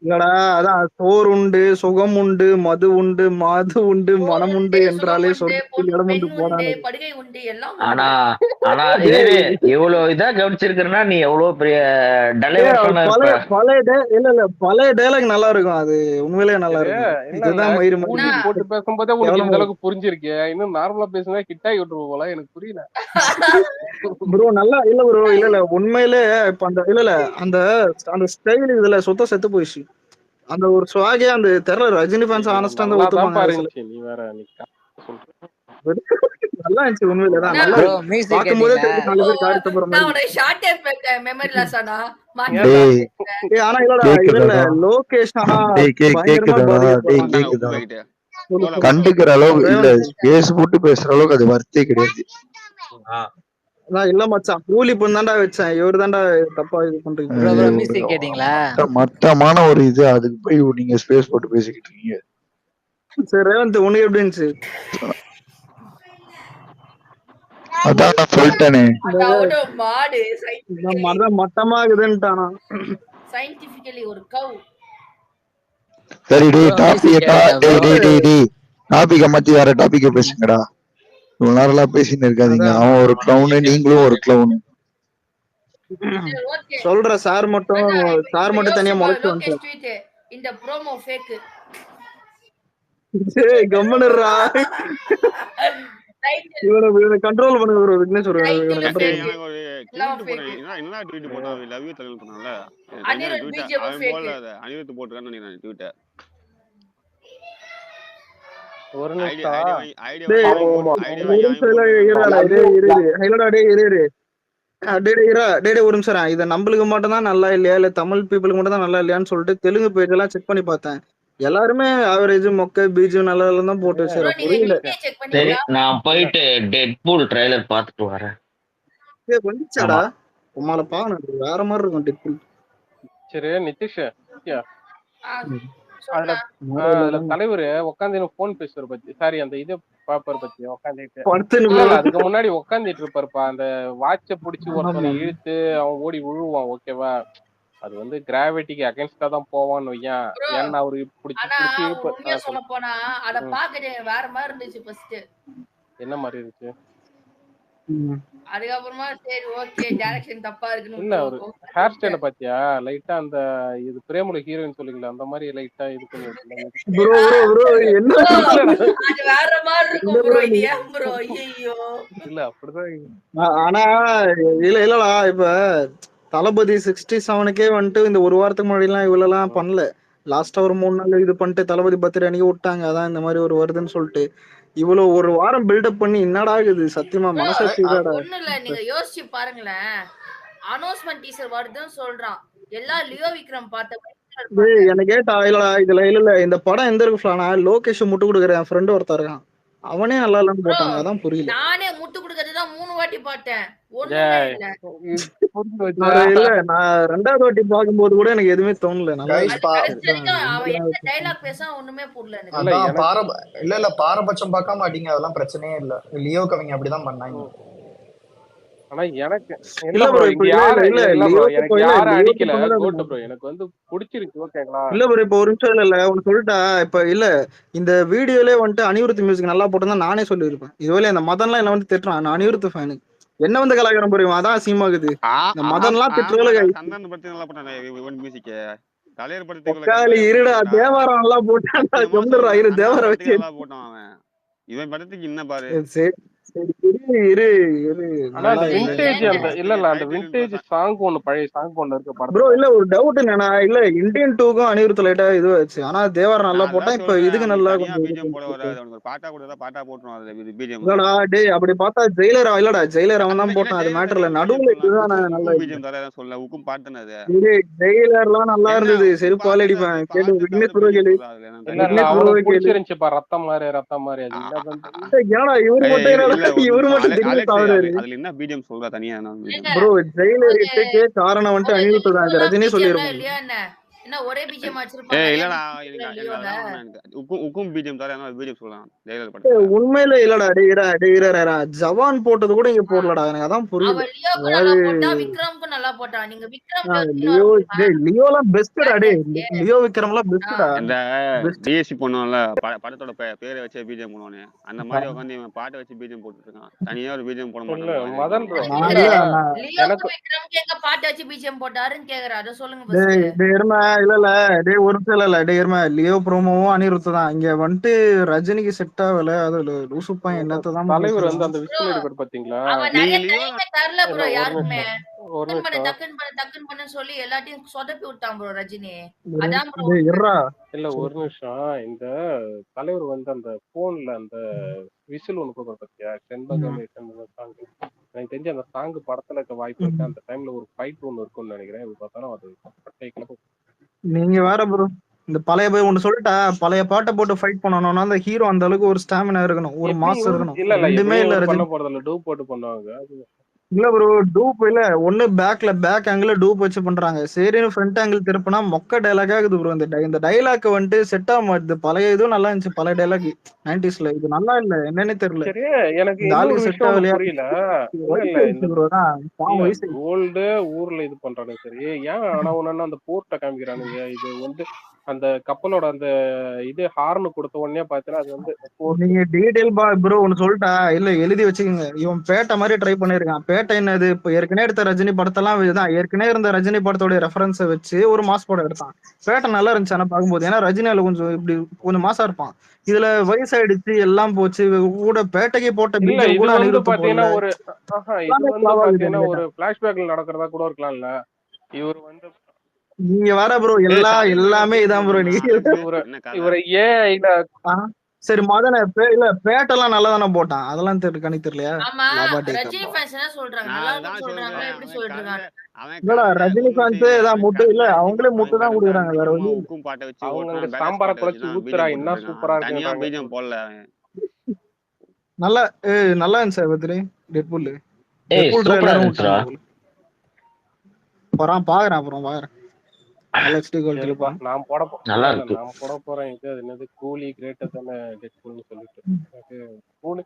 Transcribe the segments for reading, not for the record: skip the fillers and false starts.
இல்லடா அதான் சோறு உண்டு, சுகம் உண்டு, மது உண்டு, மாது உண்டு, போர் மனம் உண்டு, உண்டு சுகம் என்றாலே உண்டு, சொர்க்கத்தில் இடம் பெண் உண்டு உண்டு, போடானது. படுகை உண்டு, எல்லாம் ஆனா உண்டு. ஆனா டேய் இவ்வளவு இதா கவனிச்சிருக்கிறேன்னா நீ எவ்வளவு பெரிய டேய், அது டலைவர்ஸான இருப்ப. பழைய பழைய இல்ல இல்ல பழைய டைலாக் நல்லா இருக்கும். அது உண்மையிலேயே நல்லா சரி இருக்கும். என்னண்ணா இதுதான் மயிறு கூலி மயிறு போட்டு பேசும்போதே உனக்கு இந்த கேவலமா அளவுக்கு புரிஞ்சிருக்கே, இன்னும் நார்மலா பேசுனா கிட்டாய் விட்டுருவோம் போல, எனக்கு புரியல. ப்ரோ நல்லா இல்ல ப்ரோ இல்ல இல்ல உண்மையிலே இப்ப அந்த இல்ல இல்ல அந்த அந்த ஸ்டைல் இதுல சுத்த செத்து போயிடுச்சு. அந்த ஒரு சுவாகே அந்த தெரியல ரஜினி ஃபேன்ஸ் ஐயோ ஆனஸ்டா இருந்தா நல்லாதான் ஒத்துப்பாங்க. அது சில பாருந்துச்சு, நீ வேற நீ சொல்ற. நல்லா இருந்துச்சு உண்மையிலேதான் நான் நல்லா ப்ரோ இருக்கு. மியூசிக் பார்க்கும்போதே கேட்டீங்களா? தெரியும் 4 பேர் காரி துப்புற நான் மாதிரி. உனக்கு ஷார்ட்டே மெமரி லாஸ் ஆனா ஏன்டா டேய் ஏய் ஆனா இல்லடா இல்ல இல்ல கேக்குதாடா? லோகேஷ் ஆனா டேய் பயங்கரமா கேக்குதாடா? டேய் பாதிக்கப்படுறான். உப்பு கேக்குதா? பாக்கிட்டு சொல்லு எவ்வளோ சொல்லு. பாக்கிட்டு கண்டுக்கிற அளவுக்கு இல்ல, ரேவந்த் கேஸ் போட்டு பேசுற அளவுக்கு அது வர்த்தே கிடையாது. நான் இல்ல மச்சான் கூலி தான்டா வச்சேன். இவரு தான்டா தப்பா இது பண்றீங்க. ப்ரோ அது ப்ரோ ஒரு மியூசிக் கேட்டீங்களா? மட்டமான ஒரு இது, அதுக்கு போய் நீங்க ஸ்பேஸ் போட்டு பேசிக்கிட்டு இருக்கீங்க. சரி ரேவந்த் உனக்கு எப்படி இருந்துச்சு? அதான் நான் சொல்லிட்டேனே. அதோட மாடு மரம் மட்டமா இருக்குதுன்ட்டானா. சயின்டிபிக்கலி ஒரு கவ். சரி டேய் ப்ரோ மியூசிக் கேட்டீங்களா டேய் ப்ரோ? டேய் டேய் டேய் டாபிக்க மாத்தி வேற டாபிக்க பேசுங்கடா. இவ்வளவு நேரம் பேசின்னு இருக்காதீங்க. அதான் அவன் ஒரு கிளவுனு, நீங்களும் ஒரு கிளவுனு. ஓகே சொல்ற சார் மட்டும் அண்ணா இப்ப தனியா யோசிச்சு பாரு முளைச்சு லோகேஷ் வந்துட்டார். ட்வீட் இந்த ப்ரோமோ ஃபேக். ஏய் கம்முனுறா. இவனை கண்ட்ரோல் பண்ணுங்க ப்ரோ. விக்னேஷ் இவனை டைட்டில் கண்ட்ரோல் டேய் பண்ணுங்க. ஃபேக் எனக்கு ஒரு எல்லாம் ட்வீட் ஃபேக். போட்டேன். என்ன ட்வீட் போட்டான்? லவ் யூ தலைவர் பண்ணான்ல, எனக்கு தெரிஞ்ச அனிருத் ட்வீட் பிஜிஎம் அவன் ஃபேக். போடல. அதை அனிருத் போட்டுருக்கான்னு நினைக்கிறேன் ட்வீட்டை. ஒரு ஐடியா நிமிஷம். ஐடியா டேய் வாங்கி அவன் போட்டு ஐடியா ஒரு வாங்கி அவன் நிமிஷம் இருடா போட்டுருக்கான். இரு. இல்லடா டேய் இரு. டேய் ஒரு நிமிஷம் இதை நம்மளுக்கு மட்டும் தான் நல்லா இல்லையா இல்ல தமிழ் பீப்புளுக்கு மட்டும் தான் நல்லா இல்லையான்னு சொல்லிட்டு தெலுங்கு பேஜ் எல்லாம் செக் பண்ணி பார்த்தேன். எல்லாருமே ஆவரேஜ் மொக்க பீஜம் நல்லா தான் போட்டு சரி வச்சாரு. ப்ரோ நீங்க புரியல. ஹிந்தியை செக் சரி பண்ணீங்களா? நான் போயிட்டு டெட்பூல் ட்ரைலர் பார்த்துட்டு வரேன். வந்துச்சாடா ஆமா உமால பாக்கணும். வேற மாதிரி இருக்கும் டிப்பிள். சரி நிதிஷ், ஆ, அதுல சொல்லுண்ணா. அதுல தலைவர் உட்காந்து போன் பேசுற பத்தி, சாரி அந்த இது பாப்பர் பத்தி உட்காந்துட்டு, படுத்துன்னு இல்ல bro. இல்ல அதுக்கு முன்னாடி உட்காந்துட்டு இருப்பாருப்பா, அந்த வாட்ச புடிச்சு ஒருத்தனை ஆமா. இழுத்து அவன் ஓடி விழுவான், ஓகேவா? அது வந்து கிராவிட்டிக்கு அகைன்ஸ்டா தான் போவான்னு வையன். ப்ரோ ஏன்னா அவரு புடிச்சு ஆனா புடிச்சு உண்மையா சொல்ல சொல்லு. போனா அத பாக்கறது வேற மாதிரி இருந்துச்சு ஃபர்ஸ்ட். என்ன மாதிரி இருந்துச்சு? அதுக்கப்புறமா சரி ஓகே டைரக்ஷன் தப்பா இருக்குன்னு இல்ல ஒரு ஹேர் ஸ்டைல பாத்தியா? லைட்டா அந்த இது பிரேமுல ஹீரோயின் சொல்லுங்களா, அந்த மாதிரி லைட்டா இது பண்ணி வச்சிருந்தாங்க. ப்ரோ என்ன Bro, இல்லடா அது வேற மாதிரி இல்ல இருக்கும் bro ப்ரோ. இது நீ ஏன் ப்ரோ? ஐயோ இல்ல அப்படிதான். ஆனா இல்லடா இப்ப தளபதி 67க்கே வந்துட்டு இந்த ஒரு வாரத்துக்கு முன்னாடி எல்லாம் இவ்வளவு எல்லாம் பண்ணல. லாஸ்டா ஒரு 3 நாள் இது பண்ணிட்டு தளபதி பர்த்டே அன்னைக்கு விட்டாங்க. அதான் இந்த மாதிரி ஒரு வருதுன்னு சொல்லிட்டு இவ்வளவு ஒரு வாரம் பில்டப் பண்ணி என்னடா இது சத்தியமா ப்ரோ மனசாட்சி இதாடா. ஒண்ணு இல்ல, நீங்க யோசிச்சு பாருங்களேன். அனௌன்ஸ்மெண்ட் டீசர் வருதுன்னு சொல்றான். எல்லாம் லியோ விக்ரம் பார்த்த டேய் எனக்கு கேட்டா இல்லடா இதுல இல்ல இந்த படம் எந்த இருக்குலானா லோகேஷ் முட்டு கொடுக்குற என் ஃப்ரெண்டு ஒருத்தர் இருக்கான். அவனே நல்லா இல்லைன்னு ப்ரோ போட்டாங்க. அதான் புரியல. நானே முட்டு கொடுக்கறது தான் 3 வாட்டி பார்த்தேன். ஒண்ணுமே இல்ல. புரிஞ்சு வச்சா இல்ல நான் 2வது வாட்டி பார்க்கும்போது கூட எனக்கு எதுவுமே தோணல. நல்லா கைஸ் அது கடைசி வரைக்கும் அவன் என்ன டைலாக் பேச ஒண்ணுமே புரியல எனக்கு. இல்ல அதான் எனக்கு இல்ல பாரபட்சம் பார்க்காம அடிங்க, அதெல்லாம் பிரச்சனையே இல்ல. லியோ கவிங்க அப்படிதான் பண்ணாங்க. ஆனா எனக்கு இல்ல இல்ல ப்ரோ, ப்ரோ இப்ப இங்க இல்ல யாரு இல்ல இல்ல ப்ரோ, லியோக்கு எனக்கு இல்ல யாரும் லியோக்கு அடிக்கல பண்ணல. கோட்டு ப்ரோ, எனக்கு வந்து பிடிச்சிருக்கு, ஓகேங்களா? இல்ல ப்ரோ இப்ப ஒரு நிமிஷம் இல்ல உனக்கு சொல்லிட்டா இப்ப இல்ல இந்த வீடியோலே வந்துட்டு அனிருத் மியூசிக் நல்லா போட்டுதான் நானே சொல்லியிருப்பேன். இதுவரை அந்த மதன்லாம் என்ன வந்து திட்டுறான். நான் அனிருத் ஃபேனு. என்ன வந்து கலாச்சாரம் புரியும். அதான் அசிங்கமாகுது. இந்த மதன்லாம் ஆமாடா, திட்டுறதுல சந்தான படத்துக்கு நல்லா போட்டானே இவன் மியூசிக். தலைவர் படத்துக்குள்ள ஒக்காளி கண்டா எப்படி இருடா போட்டா? தேவாரம் நல்லா போட்டான்டா. சத்தியமா கம்முனுடா சொல்றேன், இரு சந்தான தேவாரம் படத்துக்கு வச்சு. நல்லா போட்டான் அவன். இவன் படத்துக்கு என்ன பாரு. சரி சரி இரு இரு ஆனா நல்லா அந்த இல்ல இல்ல. விண்டேஜ் ஏன்னு அந்த இல்ல இல்ல அந்த விண்டேஜ் சாங் ஒண்ணு, பழைய சாங் ஒண்ணு இருக்கு ப்ரோ படத்துல. இல்ல ஒரு டவுட் என்னன்னா இல்ல இந்தியன் 2க்கும் அனிருத் லைட்டா இது வச்சு. ஆனா தேவாரம் நல்லா நான் போட்டா தான் இப்ப சொல்றேன், இதுக்கு அவனுக்கு நல்லா தனியா கொஞ்சம் இது பிஜிஎம் போட பண்ணிட்டு. வராது. அவனுக்கு ஒரு பாட்டா கொடுத்தா பாட்டா போட்டுருவான். அதுல பிஜிஎம் இல்லடா டேய் அப்படி பார்த்தா ஜெயிலர் இல்லடா ஜெயிலர் அவன் தான் போட்டான். அது மேட்டர் இல்ல. பிஜிஎம் நடுவுல சொல்லலாம். இதுதான் நல்லா உக்கும் இல்ல. பிஜிஎம் தர சொல்ல. உக்கும் பாட்டு தானே அது. ஜெயிலர்லாம் நல்லா என்ன இருந்தது. உக்கும் செருப்பால் பாட்டு தான் அது. அடிப்பேன் கேட்டு பாட்டு தவிர விக்னேஷ் ப்ரோ பிஜிஎம் கேளு. சொல்றா அதுல என்னன்னு இல்ல தெரியல. இல்ல விக்னேஷ் ப்ரோ அவனுக்கு கேளு. பிடிச்சிருந்துச்சுப்பா, ரத்தம் மாதிரி ரத்தம் மாதிரி, அது இல்லாத. ஏன்னா இவரு மட்டும் இல்ல என்னடா ஒரு இவரு நிமிஷம் மட்டும் திடீர்னு அலெக்ஸ், சாவுறாரு. அதுல என்ன பிஜிஎம் சொல்றா தனியா என்ன பிஜிஎம்? ஏங்க ப்ரோ ஜெயிலர் அவங்க இட்டுக்கே காரணம் வந்துட்டு அவங்க அனிருத் தான். ஹீரோ இது தான் ரஜினி பிஜிஎம்லாம் சொல்லியிருப்பாங்க. இல்லையா என்ன? என்ன ஒரே பிஜிஎம் அடிச்சிருப்பான் ஏய் நிறைய இல்லடா பிஜிஎம் எனக்கு லியோல. அதான் ஒண்ணு எனக்கு உக்கும் பிஜிஎம் தவிர என்ன பிஜிஎம் சொல்லலாம் ஜெயலலிதா படத்துல. உண்மையில இல்லடா டேய் ஜவான் போட்டது கூட இங்க போடலடா, எனக்கு அதான் புரியல. அவன் லியோக்கும் அதாவது நல்லா போட்டா, விக்ரம்க்கும் நல்லா போட்டான். நீங்க விக்ரம் லியோ லியோலாம் பெஸ்டடா டே, ஜோதிக்கு லியோ விக்ரம்லாம் பெஸ்டடா இந்த பெஸ்ட். டிஎஸ்சி பண்ணுவோம்ல படத்தோட பேரை வச்சு பிஜிஎம் பண்ணுவானே அந்த மாதிரி உட்காந்து இவன் பாட்டை வச்சு பிஜிஎம் போட்டுட்டு இருக்கான். தனியா ஒரு பிஜிஎம் போட இல்ல மாட்டான். மதன் ப்ரோ நான் இல்ல நான் லியோக்கும் விக்ரம்க்கு எங்க பாட்டு வச்சு பிஜிஎம் போட்டாருன்னு கேக்குறேன். அதை சொல்லுங்க ஃபர்ஸ்ட். டேய் எருமை இல்ல டேய் ஒரு நிமிஷம் இல்ல டேய் எருமை, லியோ ப்ரோமோவும் அனிருத் தான் இங்க வந்துட்டு ரஜினிக்கு செட் ஆகல. அது லூசுப்பான் என்னத்தான் தலைவர் வந்து பேசுறான். அந்த விசில் எடுக்கிறது பாத்தீங்களா? அவன் நீங்க நிறைய லியோ டைம் தரல ப்ரோ இல்ல ஒரு யாருக்குமே. நிமிஷம் ஒரு டக்குன்னு பண்ணு நிமிஷம் டக்குன்னு பண்ணு சொல்லி எல்லாத்தையும் சொதப்பி விட்டான் ப்ரோ ரஜினி. அதான் ப்ரோ. டேய் இருடா இல்ல ஒரு நிமிஷம். இந்த தலைவர் வந்து அந்த போன்ல அந்த விசில் ஒண்ணு கொடுக்குற பத்தியா, செண்பகமே செண்பகம் சாங். எனக்கு தெரிஞ்சு அந்த சாங் படத்துல இருக்க வாய்ப்பு இருக்கு. அந்த டைம்ல ஒரு ஃபைட் ஒண்ணு இருக்கும்னு நினைக்கிறேன். இது பார்த்தாலும் அது பட்டை கிளப்பு. நீங்க வேற ப்ரோ, இந்த பழைய போய் ஒண்ணு சொல்லிட்டா, பழைய பாட்டை போட்டு ஃபைட் பண்ணணும்னா அந்த ஹீரோ அந்த அளவுக்கு ஒரு ஸ்டாமினா இருக்கணும், ஒரு எப்படி மாஸ் இவரு இருக்கணும். இல்ல ரெண்டுமே எப்படியும் இல்ல இவரு பண்ண ரஜினி. போறது இல்ல, டூப் போட்டு பண்ணுவாங்க. அது இல்ல ப்ரோ, டூப் இல்ல, ஒண்ணு பேக் ஆங்கிள் டூப் வச்சு பண்றாங்க. சரின்னு ஃப்ரண்ட் ஆங்கிள் திருப்பினா மொக்க டைலாக் ஆகுது ப்ரோ. இந்த டைலாக் வந்துட்டு செட் ஆக மாட்டுது. பழைய இதுவும் நல்லா இருந்துச்சு, பழைய டைலாக் 90sல. இது நல்லா இல்ல, என்னன்னே தெரியல. சரி. எனக்கு இந்த இன்னொரு ஆளுக்கு செட் விஷயம் ஒண்ணு ஆகலையா? புரியல. இல்ல வயசு இல்ல இந்த ஆயிடுச்சு ப்ரோ, தான் பாவம் இல்ல வயசு ஆயிடுச்சு. கோல்டு ஊர்ல இது பண்றானுங்க சரி. ஏன் ஆனா ஒன்னு அந்த போர்ட்டை காமிக்கிறானுங்க? இது வந்து அந்த கப்பலோட அந்த இது ஹார்ன் கொடுத்த உடனே பாத்தீங்கன்னா அது வந்து போர்ட். நீங்க டீடைல் ப்ரோ ஒன்னு சொல்லிட்டா இல்ல, எழுதி வச்சுக்கோங்க. இவன் பேட்டை மாதிரி ட்ரை பண்ணிருக்கான். பேட்டை என்னது, இப்ப ஏற்கனவே எடுத்த ரஜினி படத்தெல்லாம் இதுதான், ஏற்கனவே இருந்த ரஜினி படத்தோட ரெஃபரன்ஸை வச்சு ஒரு மாஸ் படம் எடுத்தான். பேட்டை நல்லா இருந்துச்சு ஆனா பார்க்கும்போது. ஏன்னா ரஜினியால கொஞ்சம் இப்படி கொஞ்சம் மாசா இருப்பான். இதுல வயசாயிடுச்சு எல்லாம் போச்சு. கூட பேட்டைக்கு போட்ட இல்ல பிஜிஎம் இது கூட வந்து அனிருத் பாத்தீங்கன்னா போடல. ஒரு இது எல்லாமே வந்து ஃபிளாவ் ஆகுது பாத்தீங்கன்னா எனக்கு ஒரு கேட்டா. பிளாஷ்பேக்ல நடக்கிறதா கூட இருக்கலாம்ல. இவர் வந்து நீங்க வேற ப்ரோ, ஏய் தலைவர் எல்லாமே சீன் இதான் ப்ரோ. போட்டுருந்தான் நீங்க அலெக்ஸ். இவரை என்ன கதை? இவரை ஏஐல ஆ, சரி மதன இல்ல பேட்டெல்லாம் நல்லா தானே போட்டான், அதெல்லாம் கணக்கு தெரியலையா? ஆமா லாபாட்டி ரஜினி ஃபேன்ஸ் என்ன சொல்றாங்க, நல்லா நான் தான் இருக்குன்னு சொல்றாங்களா, சொல்றேன் எப்படி அவன் சொல்லிட்டு கண்ட இருக்காங்க? அவன் இல்லடா கண்ட ரஜினி ஒன்னும் ஃபேன்ஸ் செய்யல. ஏதாவது அவன் முட்டு இல்ல, அவங்களே முட்டு தான் கடந்த கொடுக்குறாங்க, வேற அதிகமா வழி இல்ல. உக்கும் பாட்டை வச்சு அவங்க அங்க ஓட்டுறான். பேலன்ஸ் சாம்பாரை பாட்டை வச்சு குழச்சு தான் ஊத்துறா பிஜிஎம் என்ன போட்டுட்டு சூப்பரா இருக்கான். தனியா இருக்குன்றாங்க. பிஜிஎம் போடல அவன். நல்லா நல்லா இருந்துச்சு பத்திரி. டெட்புல் ஏய் சூப்பரா ட்ரெய்லரும் இருந்துச்சுடா. விட்டாங்க போல. அப்புறம் பாக்குறேன் நல்ல HD குவாலிட்டில சரிப்பா போறேன். நான் போட நல்லா இல்ல இருக்கு. நான் போட போறேன். இது அது என்னது கூலி கிரேட்டர் தானே டெட்பூல்னு சொல்லிட்டு எனக்கு கூலி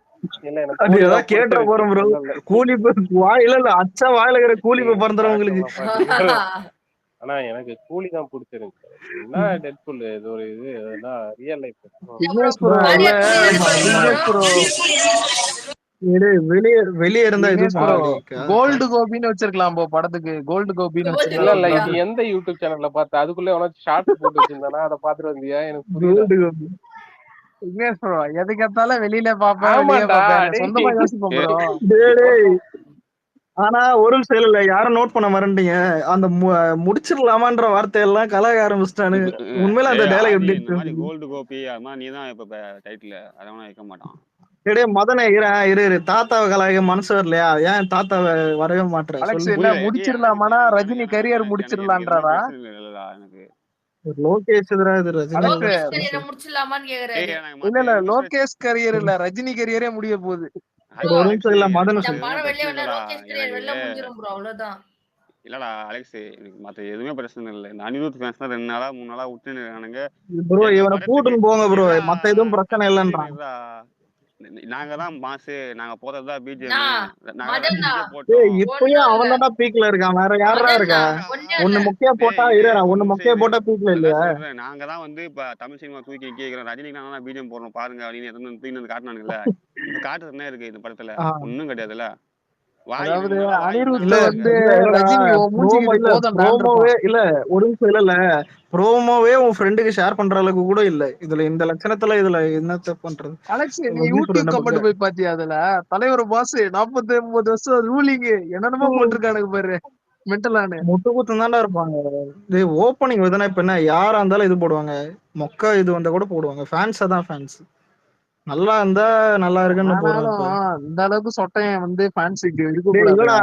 இல்ல எனக்கு அது கூலி ஏதாவது தான் கேட்டுற பிடிச்சிருக்கு. போறோம் ப்ரோ. இல்ல இல்ல கூலி வாயில இல்ல அச்சா வாயில இருக்கிற கூலி நீங்க பறந்துடும் உங்களுக்கு. பாக்கலாம். ஆனா எனக்கு கூலி தான் பிடிச்சிருந்துச்சு. என்ன டெட்பூல் இது ஒரு இது ரியல் லைஃப். விக்னேஷ் ப்ரோ பாரியா இல்ல, கூலி தானே பாத்தீங்க விக்னேஷ் bro? ப்ரோ வெளியே இருந்தா விக்னேஷ் எதுவும் ப்ரோ பண்ண கோல்டு கோபின்னு வச்சிருக்கலாம் போ படத்துக்கு. கோல்டு கோபின்னு Gold இல்ல வச்சிருந்தா இல்ல கோபியா? இது எந்த யூடியூப் சேனல்ல பார்த்த அதுக்குள்ளே உனக்கு ஷார்ட்ஸ் போட்டு வச்சிருந்தானா அதை பாத்துட்டு வந்தியா? எனக்கு புரியல. கோல்டு. விக்னேஷ் ப்ரோ எதுக்கெடுத்தாலும் வெளியில பாப்பேன் வெளியே ஆமாண்டா பாப்பேன் டேய். சொந்தமா யோசிப்போம் ப்ரோ. டேய் ஆனா ஒரு நிமிஷம் இல்ல, யாரும் நோட் பண்ண மறந்துட்டீங்க. அந்த முடிச்சிடலாமான்ற வார்த்தையெல்லாம் கலாய ஆரம்பிச்சிட்டானு. உண்மையில அந்த டைலாக் ஆதி எப்படி இந்த மாதிரி இருக்கு? கோல்டு கோபி அது மாதிரி நீ தான் இப்ப டைட்டில் அதவனா வைக்க மாட்டான். டேய் மதனை இரு தாத்தாவை கலாய்க்க மனசு வரலையா? ஏன் தாத்தாவை வரவே மாட்டேற அலெக்ஸ் சொல்லு. என்ன புரியல. முடிச்சிடலாமானா ரஜினி கரியர் எனக்கு எதுவுமே முடிச்சிடலான்றாரா? பிரச்சனை இல்லடா எனக்கு. லோகேஷ் எதிரா இது ரஜினி. அலெக்ஸ் லோகேஷ் கரியரை முடிச்சிடலாமான்னு கேக்குறாரு. எனக்கு இல்ல மத்த இல்ல எதுவுமே லோகேஷ் கரியர் இல்ல ரஜினி கரியரே முடிய போகுது. bro, ஒரு நிமிஷம் இல்ல, எனக்கு மதன் இந்த மத்த எதுவுமே படம் வெளியே பிரச்சனை வந்தா இல்லடா. லோகேஷ் கரியர் வெளில எனக்கு முடிஞ்சிரும் ப்ரோ, அவ்வளவுதான். இல்லடா அலெக்ஸ், எனக்கு மத்த எதுவுமே பிரச்சனை இல்லை. இந்த அனிருத் ஃபேன்ஸ் தான் 2 நாளா 3 நாளா விட்டுன்னு இருக்கானுங்க. ப்ரோ எங்க இவனை படத்துக்கு கூட்டுன்னு போங்க ப்ரோ, இருடா மத்த எதுவும் பிரச்சனை இல்லைன்றான். இருடா நாங்க தான் மாசு, நாங்க போறதுதான் பிஜிஎம், நான் நாங்க மதன்னா ரஜினிக்கே டேய் போட்டோம். இப்பயும் ஒண்ணும் இல்ல அவன் தான்டா பீக்ல இருக்கான், வேற யாரா இருக்கா? மதன்னா ஒண்ணும் இல்ல. ஒண்ணு மொக்கையா போட்டா டேய் இரு ஒரு ஒண்ணு நிமிஷம் மொக்கையா இரு. போட்டா பீக்ல அதான் இல்லையா? சொல்றேன், நாங்க தான் வந்து இப்ப தமிழ் சினிமா தூக்கி கேட்கிறோம். ரஜினிக்கு நாங்க பிஜிஎம் போடுறோம் பாருங்க அப்படின்னு தூக்கி வந்து காட்டினானுங்கல்ல. இப்ப காட்டுறது என்ன இருக்கு இந்த படத்துல? ஆ. ஒண்ணும் கிடையாதுல்ல. வாய் அதாவது 2 நாளா வாய் அனிருத் இல்ல விட்டுனானுங்க. வந்து இல்லடா, ரஜினி உன் மூஞ்சிக்கு இது போதும்டான்னு ப்ரோமோவே இருப்பான். இல்ல. ஒரு நிமிஷம் இல்ல ப்ரோமோவே உன் ஃப்ரெண்டுக்கு ஷேர் பண்ற அளவுக்கு கூட இல்ல. இதுல இந்த லட்சணத்துல இதுல என்னத்த பண்றது? அலெக்ஸ் நீ ரஜினி சொல்ற யூடியூப் என்ன பண்ற? கமெண்ட் போய் பாத்தியா? அதுல தலைவர் பாஸ் 49 வருஷம் ரூலிங் என்னென்னமோ போட்டிருக்கானுங்க பாரு. மென்டலானு முட்டு குத்து தான்டா இருப்பாங்க. டேய் ஓப்பனிங் எதுனா இப்ப என்ன யாரா இருந்தாலும் இது போடுவாங்க. மொக்க இது வந்தா கூட போடுவாங்க. ஃபேன்ஸ் தான் ஃபேன்ஸ். நல்லா இருந்தா நல்லா இருக்குன்னு போடுறேன் ஆனாலும் இப்ப. இந்த அளவுக்கு சொட்டையன் வந்து ஃபேன்ஸுக்கு இருக்க டேய் கூடாதுடா.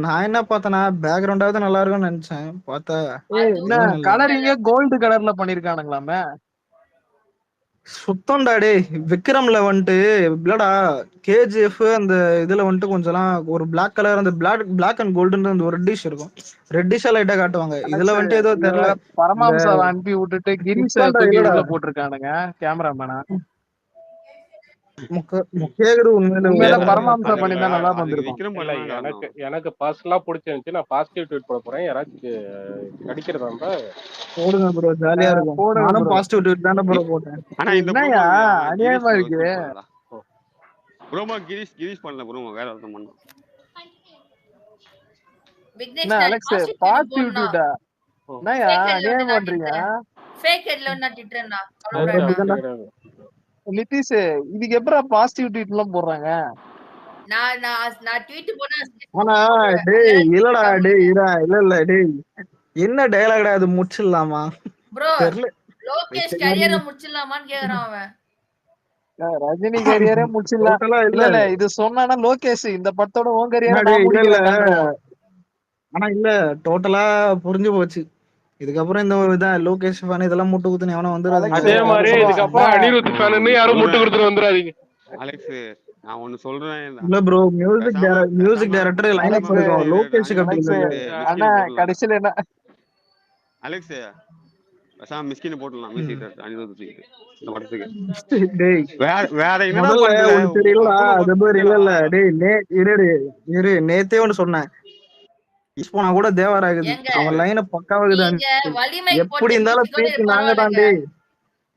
நான் என்ன பார்த்தேன்னா பேக்ரவுண்டாவது நல்லா இருக்கும்னு நினைச்சேன். பார்த்தா ஏய் என்ன எதுவும் இல்ல. கலரிங்க கோல்டு கலர்ல பண்ணிருக்கானுங்களாமே. சுத்தம்டா டேய். விக்ரம்ல வந்துட்டு இல்லடா கேஜிஎஃப் அந்த இதுல வந்துட்டு கொஞ்சம்லாம் ஒரு Black கலர் அந்த Black அண்ட் கோல்டுன்னு அந்த ஒரு ரெட்டிஷ் இருக்கும். ரெட்டிஷா லைட்டா காட்டுவாங்க. இதுல அலெக்ஸ் வந்துட்டு ஏதோ இங்க தெரியல. வேற இந்த பரமாம்சாவை அனுப்பி விட்டுட்டு கிரீஷ சுத்தம்டா தூக்கி இல்லடா. உள்ள போட்டிருக்கானுங்க கேமராமேனா. கேக்குது உண்மையில உண்மையில ஓவரா பரமாம்சா அது பண்ணியிருந்தா நல்லா அதுக்கு வந்திருக்கும். விக்ரம் இல்ல பண்ணதான் எனக்கு காரணம். எனக்கு பர்சனலா பிடிச்சிருந்துச்சு. நான் பாசிட்டிவ் ட்வீட் போட போறேன். யாராச்சும் கடிக்கிறதா இருந்தா போடுங்க ப்ரோ, ஜாலியா இருக்கும். போடுங்க நானும் ப்ரோ. பாசிட்டிவ் ட்வீட் தானே ப்ரோ போட்டேன். ஆனா இந்த என்னய்யா ப்ரோமோ அநியாயமா கிரீஷ் இருக்கு. பண்ணலடா. ப்ரோமோ கிரீஷ் பண்ணல ப்ரோமோ வேற ஒருத்தன் பண்ணான். விக்னேஷ் என்ன நான் அலெக்ஸ் பாசிட்டிவ் பாசிட்டிவ் போடணும். ட்வீட்டா? என்னய்யா ஃபேக் ஹெட்ல வந்து அநியாயம் நான் பண்றீங்க? திட்டுறேன். ஃபேக் ஹெட்ல வந்து நான் திட்டுறேன்டா. அது கவலைப்படாத. அப்படிதான்டா. கிடையாது. நிதிஷ் இதுக்கு எப்படா பாசிட்டிவ் ட்வீட் எல்லாம் போடுறாங்க? நான் நான் நான் ட்வீட் போனா ஆனா போடுவேன். டேய் அதெல்லாம் இல்லடா கம்முனு டேய் இருங்க. இல்ல டேய் என்ன டயலாக்டா அது முடிச்சிடலாமா ப்ரோ தெரியல. லோகேஷ் கரியரை முடிச்சிடலாமான்னு கேக்குறான் அவன். ரஜினி கரியரே முடிச்சிடலாம். டோட்டலா இல்ல இல்ல. இல்ல இது சொன்னானா லோகேஷ் இந்த படத்தோட உன் கரியரை என்ன நான் டேய் இல்ல முடிக்கிறேன்டான்றான். ஆனா இல்ல டோட்டலா புரிஞ்சு போச்சு. இதுக்கப்புறம் இந்த ஒரு இதான் லோகேஷ் ஃபேன் இதெல்லாம் முட்டு குத்துன்னு எவனும் வந்துடாதீங்க. அலெக்ஸ் அதே மாதிரி அதுக்கப்புறம் இதுக்கப்புறம் என்ன அனிருத் நான் ஃபேனுன்னு ஒன்னு யாரும் முட்டு சொல்றேன் கொடுத்துட்டு வந்துடாதீங்க. அலெக்ஸ், நான் ஒன்னு சொல்றேன். இல்ல ப்ரோ பேசாம மியூசிக் டைரக்டர் லைனப் அலெக்ஸ் இருக்கும். லோகேஷுக்கு அப்படி அலெக்ஸ் இல்ல. அண்ணா மிஸ்கின் போடலாம்டா. கடைசியில என்ன அலெக்ஸ் பேசாம மிஸ்கின் போட்டுடலாம். மியூசிக் டைரக்டர் அனிருத் இந்த படத்துக்கு. டேய் வேற என்னடா முதல்ல பண்ற? ஒண்ணு தெரியலடா அவ்வளவு அது ஒர்க் பேர் இல்ல இல்லடா. டேய் இரு நேத்தே ஒண்ணு சொன்னேன். போனா கூட தேவராகுது. ஏங்க அவன் லைன பக்காவாகுது. நீங்க வலிமை போட்ட எப்படி இருந்தாலும் மியூசிக்கோட பீக்கு நாங்க தான் பரவாயில்லங்க. டேய்.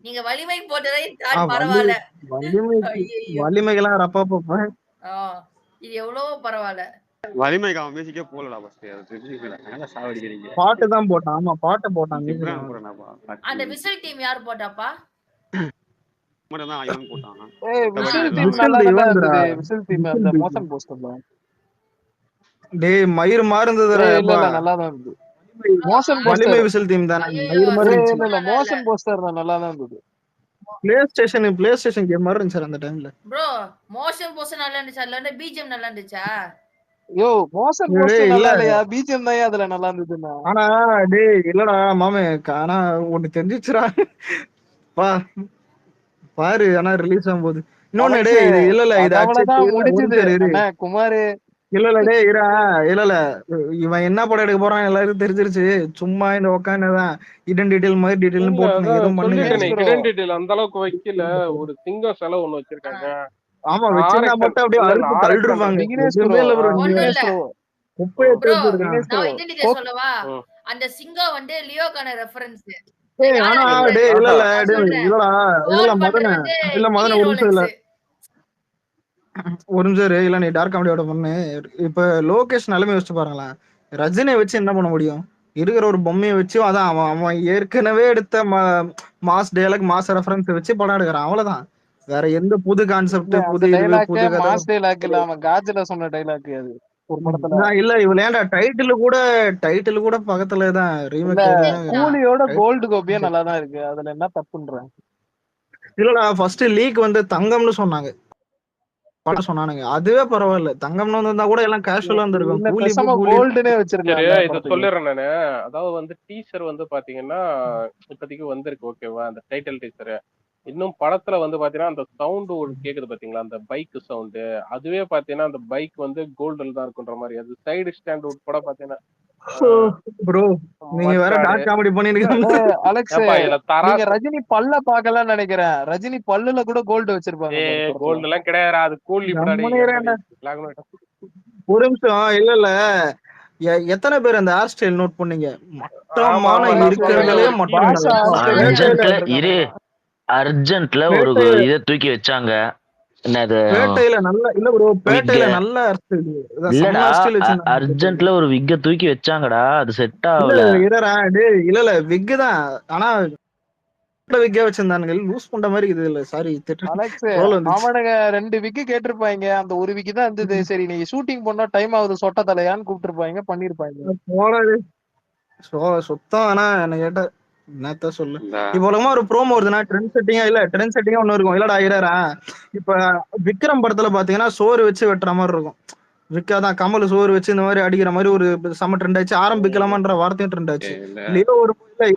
நீங்க வலிமை போட்டதே வலி பரவாயில்ல. வலிமைக்கு ஐயோ வலிமைக்கெல்லாம் ரப்பா இது எவ்வளவோ பரவாயில்ல. வலிமைக்கு அவன் மியூசிக்கே போலடா. ஃபர்ஸ்ட் அது தெரிஞ்சுக்கல. சாவடிக்கிறீங்க. பாட்டு தான் போட்டான். ஆமா பாட்டு போட்டான். ஜிப்ரான் போறேன்ப்பா. அந்த விசில் டீம் யார் போட்டாப்பா? மட்டும் தான் இவன் போட்டான். ஏய் மத்தபடி விசில் டீம் எல்லாமே விசில் நல்லா தானே இவன்டா. இருந்தது. விசில் டீம் விசில் அந்த டீம். மோஷன் போஸ்டர்ல. டேய் மயிர் மாறி இருந்ததுடா. ஏய் இல்ல எப்பா இல்ல நல்லா தான் இருந்தது. மோஷன் வலிமை போஸ்டர். விசில் டீம் தானே ஐயோ மயிர் மாதிரி ஏய் இருந்துச்சு. இல்ல இல்ல நல்லா இல்ல. மோஷன் போஸ்டர் நல்லா தான் இருந்தது. பிளே ஸ்டேஷன் கேம் மாதிரி இருந்துச்சு அந்த டைம்ல. ப்ரோ மோஷன் போஷன் நல்லா இருந்துச்சா? அதுல வந்து பிஜிஎம் நல்லா இருந்துச்சா? யோ மோஷன் டேய் போஸ்டர் இல்ல நல்லா இல்லையா? பிஜிஎம் தான் அதுல நல்லா இருந்ததுன்னா. ஆனா டேய் இல்லடா மாமே ஆனா ஒண்ணு தெரிஞ்சிச்சுடா. பா பாரு ஆனா ரிலீஸ் ஆகும்போது இன்னொன்னு அலெக்ஸ் டேய் இது இல்ல இது அது ஆக்சுவலி அவ்வளவுதான் ஒரு முடிஞ்சது. நிமிஷம் இரு. அண்ணா குமாரு இல்ல டேய் இரா இல்ல இவன் என்ன படம் எடுக்க போறான் எல்லாருக்கும் தெரிஞ்சிருச்சு. சும்மா இந்த உக்காந்துதான் இடன் டீடைல் மாதிரி டீடைல்னு இல்ல போட்டுனு அதான் எதுவும் பண்ணுங்க. சொல்லிட்டேனே விக்னேஷ் ப்ரோ ஹிடன் டீடைல் அந்த அளவுக்கு வைக்கல. ஒரு சிங்கம் செலவு ஒண்ணு வச்சிருக்காங்க. ஆமா வச்சிருந்தா ஆர்எக்ஸ் மட்டும் அப்படியே இல்ல இல்ல அறுப்பு ஆர்எக்ஸ் தள்ளிருப்பாங்க. விக்னேஷ் ப்ரோ எதுவுமே இல்ல ப்ரோ. ஒண்ணும் இல்ல விக்னேஷ் ப்ரோ குப்பையை ப்ரோ. தேர்ந்து இருக்கான். விக்னேஷ் ப்ரோ நான் ஐடென்டிட்டி சொல்லவா? அந்த சிங்கம் வந்து லியோக்கான ரெஃபரன்ஸ். டேய் ஆனா யாரா இல்ல டேய் இல்ல நான் டேய் சொல்றேன். இல்லடா இல்ல ஓன் பண்றது மதன வந்து இல்ல மதன மினி ஒரு நிமிஷம் இல்ல ரோலெக்ஸ். ஒரு நிமிஷம் இரு. இல்ல நீ டார்க் காமெடியோட பண்ணு. இப்ப லோகேஷ் நிலைமை வச்சு பாருங்களேன். ரஜினியை வச்சு என்ன பண்ண முடியும்? இருக்கிற ஒரு பொம்மையை வச்சு அதான் அவன் அவன் ஏற்கனவே எடுத்த மாஸ் டயலாக் மாஸ் ரெஃபரன்ஸ் வச்சு படம் எடுக்கிறான். அவ்வளவுதான். வேற எந்த புது கான்செப்ட் அந்த புது இது டைலாக்கே புது கதை மாஸ் டைலாக் இல்ல. அவன் காஜ்ல சொன்ன டைலாக் அது ஒரு படத்துல. நான் இல்ல இவன் ஏன்டா டைட்டில் கூட பக்கத்துல தான் இல்ல ரீமேக் தான் கூலியோட கோல்டு கோபியே நல்லா தான் இருக்கு. அதுல என்ன தப்புன்றேன். இல்லடா ஃபர்ஸ்ட் லீக் வந்து தங்கம்னு சொன்னாங்க. படம் சொன்னானுங்க. அதுவே பரவாயில்ல. தங்கம்னு வந்திருந்தா கூட எல்லாம் கேஷுவலா இருந்திருக்கும். இல்ல கூலி பேசாம கூலி கோல்டுனே சரி வச்சிருக்கலாம்ல இத படத்துக்கு. சொல்லிடுறேன் நானு. அதாவது வந்து டீசர் வந்து பாத்தீங்கன்னா இப்போதைக்கு வந்திருக்கு. ஓகேவா? அந்த டைட்டில் டீசர். இன்னும் படத்துல வந்து பாத்தீங்கன்னா அந்த சவுண்ட் ஒரு கேக்குது பாத்தீங்களா? அந்த பைக் சவுண்ட். அதுவே பாத்தீங்கன்னா அந்த பைக் வந்து கோல்டுல தான் இருக்குன்ற மாதிரி. அது சைடு ஸ்டாண்ட் உட்பட பாத்தீங்கன்னா ப்ரோ நீங்க வேற மஸ்டார்டு. டார்க் காமெடி பண்ணிருக்கீங்க. அலெக்ஸ் ஏப்பா இதுல நீங்க தராசு ரஜினி பல்ல பாக்கலாம்னு நினைக்கிறேன். ரஜினி பல்லுல கூட கோல்டு வச்சிருப்பாங்க ஏ பாரு படத்துல. கோல்டு எல்லாம் கிடையாது. அது கூலி படாடி கம்முனு பிளாக் அண்ட் ஒரு நிமிஷம் இல்ல எத்தனை பேர் அந்த ஹேர் ஸ்டைல் நோட் பண்ணீங்க? ஆமா மட்டமான ஆமா நான் இருக்கிறதுலே சொன்னேன். பாஷா மட்டம். ஹாஸ்டல் அர்ஜென்ட்ல இரு. போட்டிருக்கானுங்க. அர்ஜென்ட்ல ஒரு பேட்டையில இதை தூக்கி வச்சாங்க. என்னது பேட்டையில நல்ல இல்ல ப்ரோ விக்க பேட்டையில நல்ல ஹேர் ஸ்டைல் செம்ம இல்லடா. ஹேர் ஸ்டைல் வச்சிருந்தாங்க பேட்டையில. அர்ஜென்ட்ல ஒரு விக்க தூக்கி வச்சாங்கடா. அது செட் இல்ல ஆகல. இரா டேய் இல்ல விக்கு தான். ஆனா விக்கே வச்சிருந்தானுங்க. லூஸ் பண்ற மாதிரி இது இல்ல. சாரி அலெக்ஸ் ட்ரோல் வந்துச்சு. அவனுங்க 2 விக்கி கேட்டிருப்பாங்க. அந்த ஒரு விக்கி தான் இருந்தது. சரி நீ ஷூட்டிங் பண்ணா டைம் ஆகுது சொட்ட தலையான்னு கூப்பிட்டுருப்பாங்க பண்ணிருப்பாங்க. போனது சுத்தம். ஆனா என்ன கேட்ட என்னத்த சொல்லு. இந்த இப்ப உலகமா ஒரு ப்ரோமோ வருதுன்னா ட்ரெண்ட் செட்டிங்கா ஒண்ணு இருக்கும். இல்லடா இரா இப்ப விக்ரம் படத்துல பாத்தீங்கன்னா சோறு வச்சு வெட்டுற மாதிரி இருக்கும். விக்காதான் கமல் சோறு வச்சு இந்த மாதிரி அடிக்கிற மாதிரி ஒரு செம்ம ட்ரெண்ட் ஆச்சு. ஆரம்பிக்கலாமான்ற வார்த்தையும் ட்ரெண்ட் ஆச்சு. இல்ல லியோ ஒரு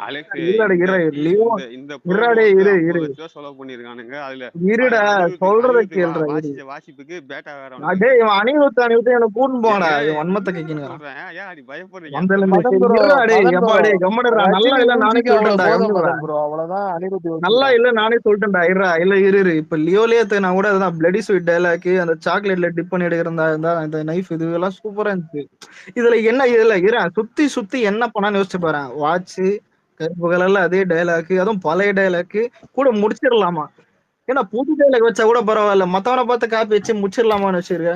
அலெக்ஸ் இல்லடா இந்த லியோ இந்த இந்த இருடா ப்ரோமோக்கு இரு 50 இரு லட்ச ரூபா செலவு பண்ணிருக்கானுங்க. அதுல இருடா அனிருத் சொல்றத அனிருத் கேளுடா இரு. வாசிப்புக்கு பேட்டா வேற அவனுக்கு டேய் வருது. இவன் அனிருத் எனக்கு கூட்டு போடா ஏய் இவன் வன்மத்தை உண்மைதான் கேட்கணும். சொல்றேன். ஏன் அடி பயப்படுறீங்க? வந்தல மதன் ப்ரோ இருடா டேய் மதன் எப்பா ப்ரோ டேய் கம்மடா நல்லா ரஜினி இல்ல நானே மியூசிக் அவ்வளவு சொல்லிட்டேன்டா போதும் கம்முடா. மதன் ப்ரோ, அவ்வளவுதான் அனிருத் நல்லா யோசிக்கிறான். இல்ல நானே சொல்லிட்டேன்டா இல்ல இரு இப்ப லியோலயே நான் கூட அதான் பிளடி ஸ்வீட் டைலாக் அந்த சாக்லேட்ல டிப் பண்ணி எடுக்கிறதா இருந்தா இந்த நைஃப் இது எல்லாம் சூப்பரா இருந்துச்சு. இதுல சுத்தி சுத்தி என்ன பண்ணான்னு யோசிச்சு பாரு. வாட்ச் கருப்பு கலர்ல அதே டைலாக், அதுவும் பழைய டைலாக் கூட முடிச்சிடலாமா? ஏன்னா புது டைலாக் வச்சா கூட பரவாயில்ல, மத்தவனை பார்த்து காப்பி வச்சு முடிச்சிடலாமான்னு வச்சிருக்க.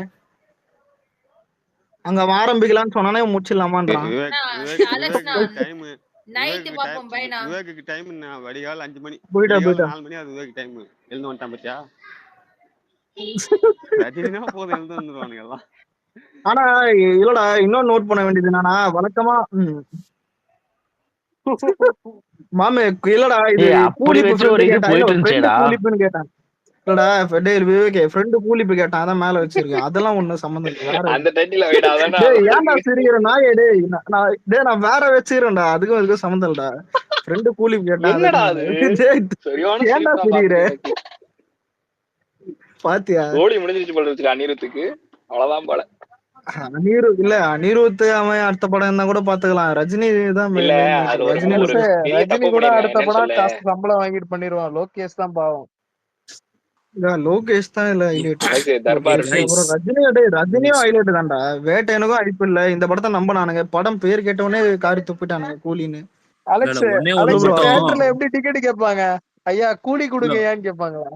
அங்க அவன் ஆரம்பிக்கலாம்னு சொன்னானே முடிச்சிடலாமான்றான். விவேக் அலெக்ஸ்னா விவேக்கு டைம் நைட்டு பாப்போம் பையனா. விவேக்கு டைம் வடிகால் 5 மணி போயிட்டா விடிகால் 4 மணி அது விவேக் டைம் எழுந்து வந்துட்டான் பத்தியா? ரஜினினா போதும் எழுந்து வந்துருவானுங்க எல்லாம். ஆனா இல்லடா இன்னொன்னு நோட் பண்ண வேண்டியது என்னன்னா வழக்கமா மாமே இல்லடா இது அப்படி கூலிப்பு வச்சு ஒரு ஃப்ரெண்டு இது கேட்டான். இல்ல போயிட்டு ஒரு ஃப்ரெண்டு இருந்துச்சேடா. கூலிப்புன்னு கேட்டான். இல்லடா டேய் விவேக் ஃப்ரெண்டு கூலிப்பு கேட்டான், அதான் மேல வச்சிருக்கேன். அதெல்லாம் ஒண்ணும் சம்மந்தம் இல்லை வேற. அந்த டைட்டில வைடா அதானே டேய் நல்லா ஏன்டா இருக்கு. சிரிக்கிற நாயே டேய் நான் வேற வச்சிருக்கேன்டா, அதுக்கும் சம்மந்தம் இல்லடா. ஃப்ரெண்டு கூலிப்பு கேட்டான் என்னடா அதுக்கு அது டேய் சரியான ஏன்டா சிரிப்பு தான் சிரிக்கிற பாக்குறேன் எனக்கு. பாத்தியா? கோழி முடிஞ்சிருச்சு போல இருக்கு அனிருத்துக்கு, அவ்வளவுதான் போல. அனிருத் அவன் அடுத்த படம் என்ன கூட பாத்துக்கலாம். ரஜினி தான் இல்ல மெயின் அது மேட்டர். ஒரு ரஜினியில ஒரு பெரிய ரஜினி தப்பு கூட பண்ணிருக்காங்க. அடுத்த என்னன்னு படம் சொல்ல, காசு சம்பளம் வாங்கிட்டு பண்ணிடுவான். லோகேஷ் தான் பாவம். லோகேஷ் தான் இல்ல ஹைலைட். அலெக்ஸ் தர்பார் லோகேஷ் அப்புறம் ரஜினியும் ஹைலைட் தான்டா. வேட்டையனுக்கும் ஐப்பு இல்ல. இந்த படத்தை நம்பினானுங்க, படம் பேர் கேட்டவொடனே காரி துப்பிட்டானுங்க கூலின்னு. அலெக்ஸ் சொல்லு அலெக்ஸ் bro. தியேட்டர்ல எப்படி டிக்கெட் கேட்பாங்க? ஐயா கூலி கொடுங்க ஏன்னு கேட்பாங்களா?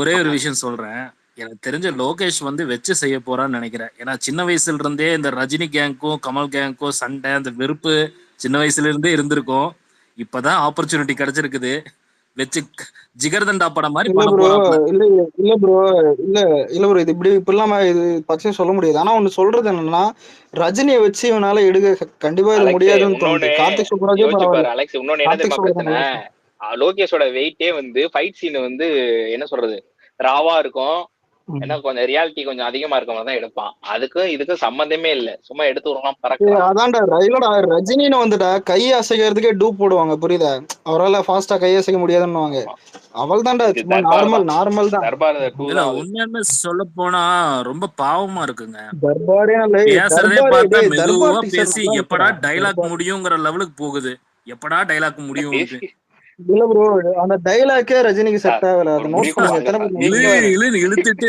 ஒரே ஒரு விஷயம் சொல்றேன். எனக்கு தெரிஞ்ச லோகேஷ் வச்சு செய்ய போறான்னு நினைக்கிறேன். ஏன்னா சின்ன வயசுல இருந்தே இந்த ரஜினி கேங்க்கும் கமல் கேங்க்கும் சண்டை, அந்த வெறுப்பு சின்ன வயசுல இருந்தே இருந்திருக்கும். இப்பதான் ஆப்பர்ச்சுனிட்டி கிடைச்சிருக்குது. வச்சு ஜிகர்தண்டா படம் மாதிரி இல்ல பண்ண ப்ரோ போறாப்ல. இல்ல ப்ரோ இது இப்படிலாம் இது பச்சையும் சொல்ல முடியாது. ஆனா ஒண்ணு சொல்றது என்னன்னா, ரஜினியை வச்சு இவனால எடுக்க கண்டிப்பா இது அலெக்ஸ் முடியாதுன்னு இன்னொன்னு தோணுது. கார்த்திக் சுப்ராஜே யோசிச்சு பரவாயில்ல. பாரு. அலெக்ஸ் இன்னொன்னு என்ன கார்த்திக் தெரியுமா சுப்ராஜ் பிரச்சனை? நல்லா லோகேஷோட வெயிட்டே ஃபைட் சீன் என்ன சொல்றது, ராவா இருக்கும். ஏன்னா கொஞ்சம் ரியாலிட்டி கொஞ்சம் அதிகமா இருக்க மாதிரி தான் எடுப்பான். அதுக்கும் இதுக்கும் சம்மந்தமே இல்ல. சும்மா எடுத்து விடலாம் பறக்கலாம். அதான்டா இல்லடா ரஜினின்னு வந்துட்டா கை அசைக்கிறதுக்கே டூப் போடுவாங்க, புரியுதா? அவரால் ஃபாஸ்டா கை அசைக்க முடியாதுன்னு. அவள் தான்டா இது சும்மா தர்பார் தான். நார்மல் தான். தர்பார் 2 இல்ல தான் அது. உண்மையாலுமே சொல்ல போனா ரொம்ப பாவமா இருக்குங்க. தர்பாரே பேசுறதே பார்த்தா மெதுவா டீசர் பேசி நல்லா எப்படா இருக்குடா. டைலாக் முடியுங்கிற லெவலுக்கு போகுது. எப்படா டைலாக் முடியும்? பேசி இல்ல ப்ரோ அந்த டைலாக்கே ரஜினிக்கு சார் செட் ஆகல. ஒரு அதை நோட் முடிவுக்கு பண்ணுங்க. வாங்க எத்தனை சார். பேர் இங்க பாரு. இழுன்னு இழுத்துட்டு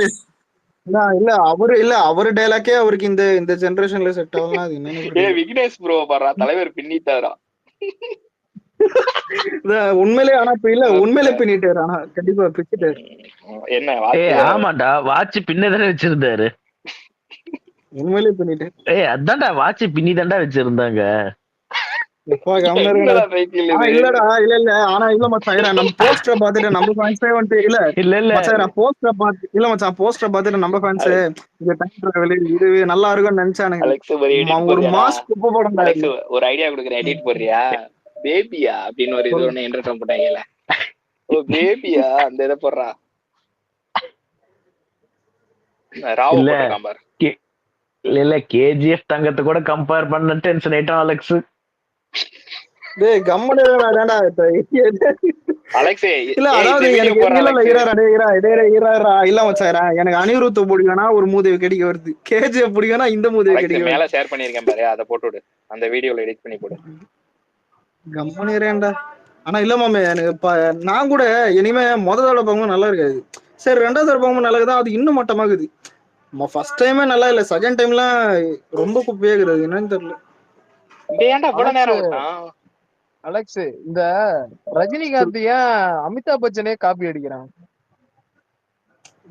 அவரு டைலாக்கே அவருக்கு இந்த ஜெனரேஷன்ல செட் ஆகலாம். அது என்னன்னு புரியல. விக்னேஷ் ப்ரோ பாரு, தலைவர் பின்னிட்டாரா உண்மையிலே. ஆனா இப்ப இல்ல உண்மையிலே பின்னிட்டாரு. ஆனா கண்டிப்பா பிச்சுட்டாரு. என்ன ஆமாண்டா, வாட்ச் பின்னதானே வச்சிருந்தாரு. உண்மையிலே பின்னிட்டாரு. அதான்டா வாட்ச் பின்னி தாண்டா வச்சிருந்தாங்க. இல்லடா இல்ல ஆனா இல்ல மச்சான், நம்ம போஸ்டரை பாத்துட்டு நம்ம ஃபேன்ஸே வந்துட்டு இல்ல மச்சான் போஸ்டரை பார்த்து இல்ல மச்சான் போஸ்டரை பாத்துட்டு நம்ம ஃபேன்ஸ் இது டைம் டிராவல் இது நல்லா இருக்கும்னு நினைச்சானுங்க. அலெக்ஸ் ஒரு மாஸ் குப்பை படம். அலெக்ஸ் ஒரு ஐடியா கொடுக்குற, எடிட் போடுறியா? பேபியா அப்படின்னு ஒரு இது ஒண்ணு என்டர்டைன் பண்ணாங்கல. ஓ பேபியா, அந்த இதை போடுறா. ராவ் போட்டிருக்கான் பாரு. இல்ல கேஜிஎஃப் தங்கத்தை கூட கம்பேர் பண்ண டென்ஷன் ஆயிட்டான் அலெக்ஸ். டேய் கம்மனே வேணாடா அலெக்ஸ். இல்ல அதாவது எனக்கு இல்ல மச்சான், எனக்கு அனிருத் பிடிக்கும்னா ஒரு மூதேவி கிடைக்க வருது, கேஜிஎஃப் பிடிக்கும்னா இந்த மூதேவி கிடைக்க மேல ஷேர் பண்ணிருக்கேன் பாரு, அதை போட்டுவிடு. அந்த வீடியோல எடிட் பண்ணி போடு. கம்மனேடா. ஆனா இல்ல மாமே, எனக்கு நான் கூட இனிமே முதல் தடவை பார்க்கும்போது நல்லா இருக்காது. சரி ரெண்டாவது தடவை பார்க்கும்போது நல்லா இருக்குதா, அது இன்னும் மட்டமாகுது. ஃபர்ஸ்ட் டைமே நல்லா இல்ல, செகண்ட் டைம்லாம் ரொம்ப குப்பையாகுது. என்னன்னு தெரியல. ஏன்டா கூட நேரம் விட்டான் அலெக்ஸ்? இந்த ரஜினிகாந்த் ஏன் அமிதாப் பச்சனே காப்பி அடிக்கிறான்?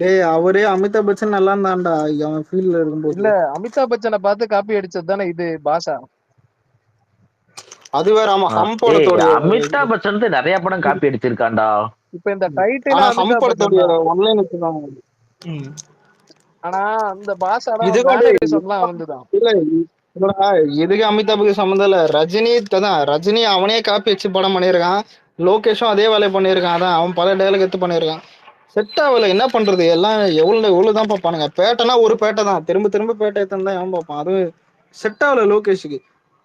டேய் அவரே அமிதாப் பச்சன் நல்லா இருந்தான்டா அவன் ஃபீல்ட்ல இருக்கும்போது. இல்ல அமிதாப் பச்சனை பார்த்து காப்பி அடிச்சது தானே இது பாஷா. அது வேற. ஆமா ஹம் படத்தோட அமிதாப் பச்சன் நிறைய படம் காப்பி அடிச்சிருக்கான்டா. இப்ப இந்த டைட்டில் ஹம் படத்தோட ஒன்லைன் வச்சுதான். ஆனா அந்த பாஷால மேனரிசம்லாம் வந்துதான். இல்ல எதுக்கு அமிதாப்புக்கு சம்மந்தம் இல்ல. ரஜினி தான், ரஜினி அவனே காப்பி வச்சு படம் பண்ணியிருக்கான். லோகேஷும் அதே வேலையை பண்ணியிருக்கான். அதான் அவன் பல டைலாக் எடுத்து பண்ணியிருக்கான். செட் ஆகல, என்ன பண்றது? எல்லாம் எவ்வளவுதான் பார்ப்பானுங்க. பேட்டைனா ஒரு பேட்டை தான், திரும்ப திரும்ப பேட்டை எடுத்துன்னு தான் அவன் பார்ப்பான். அது செட் ஆகல லோகேஷுக்கு.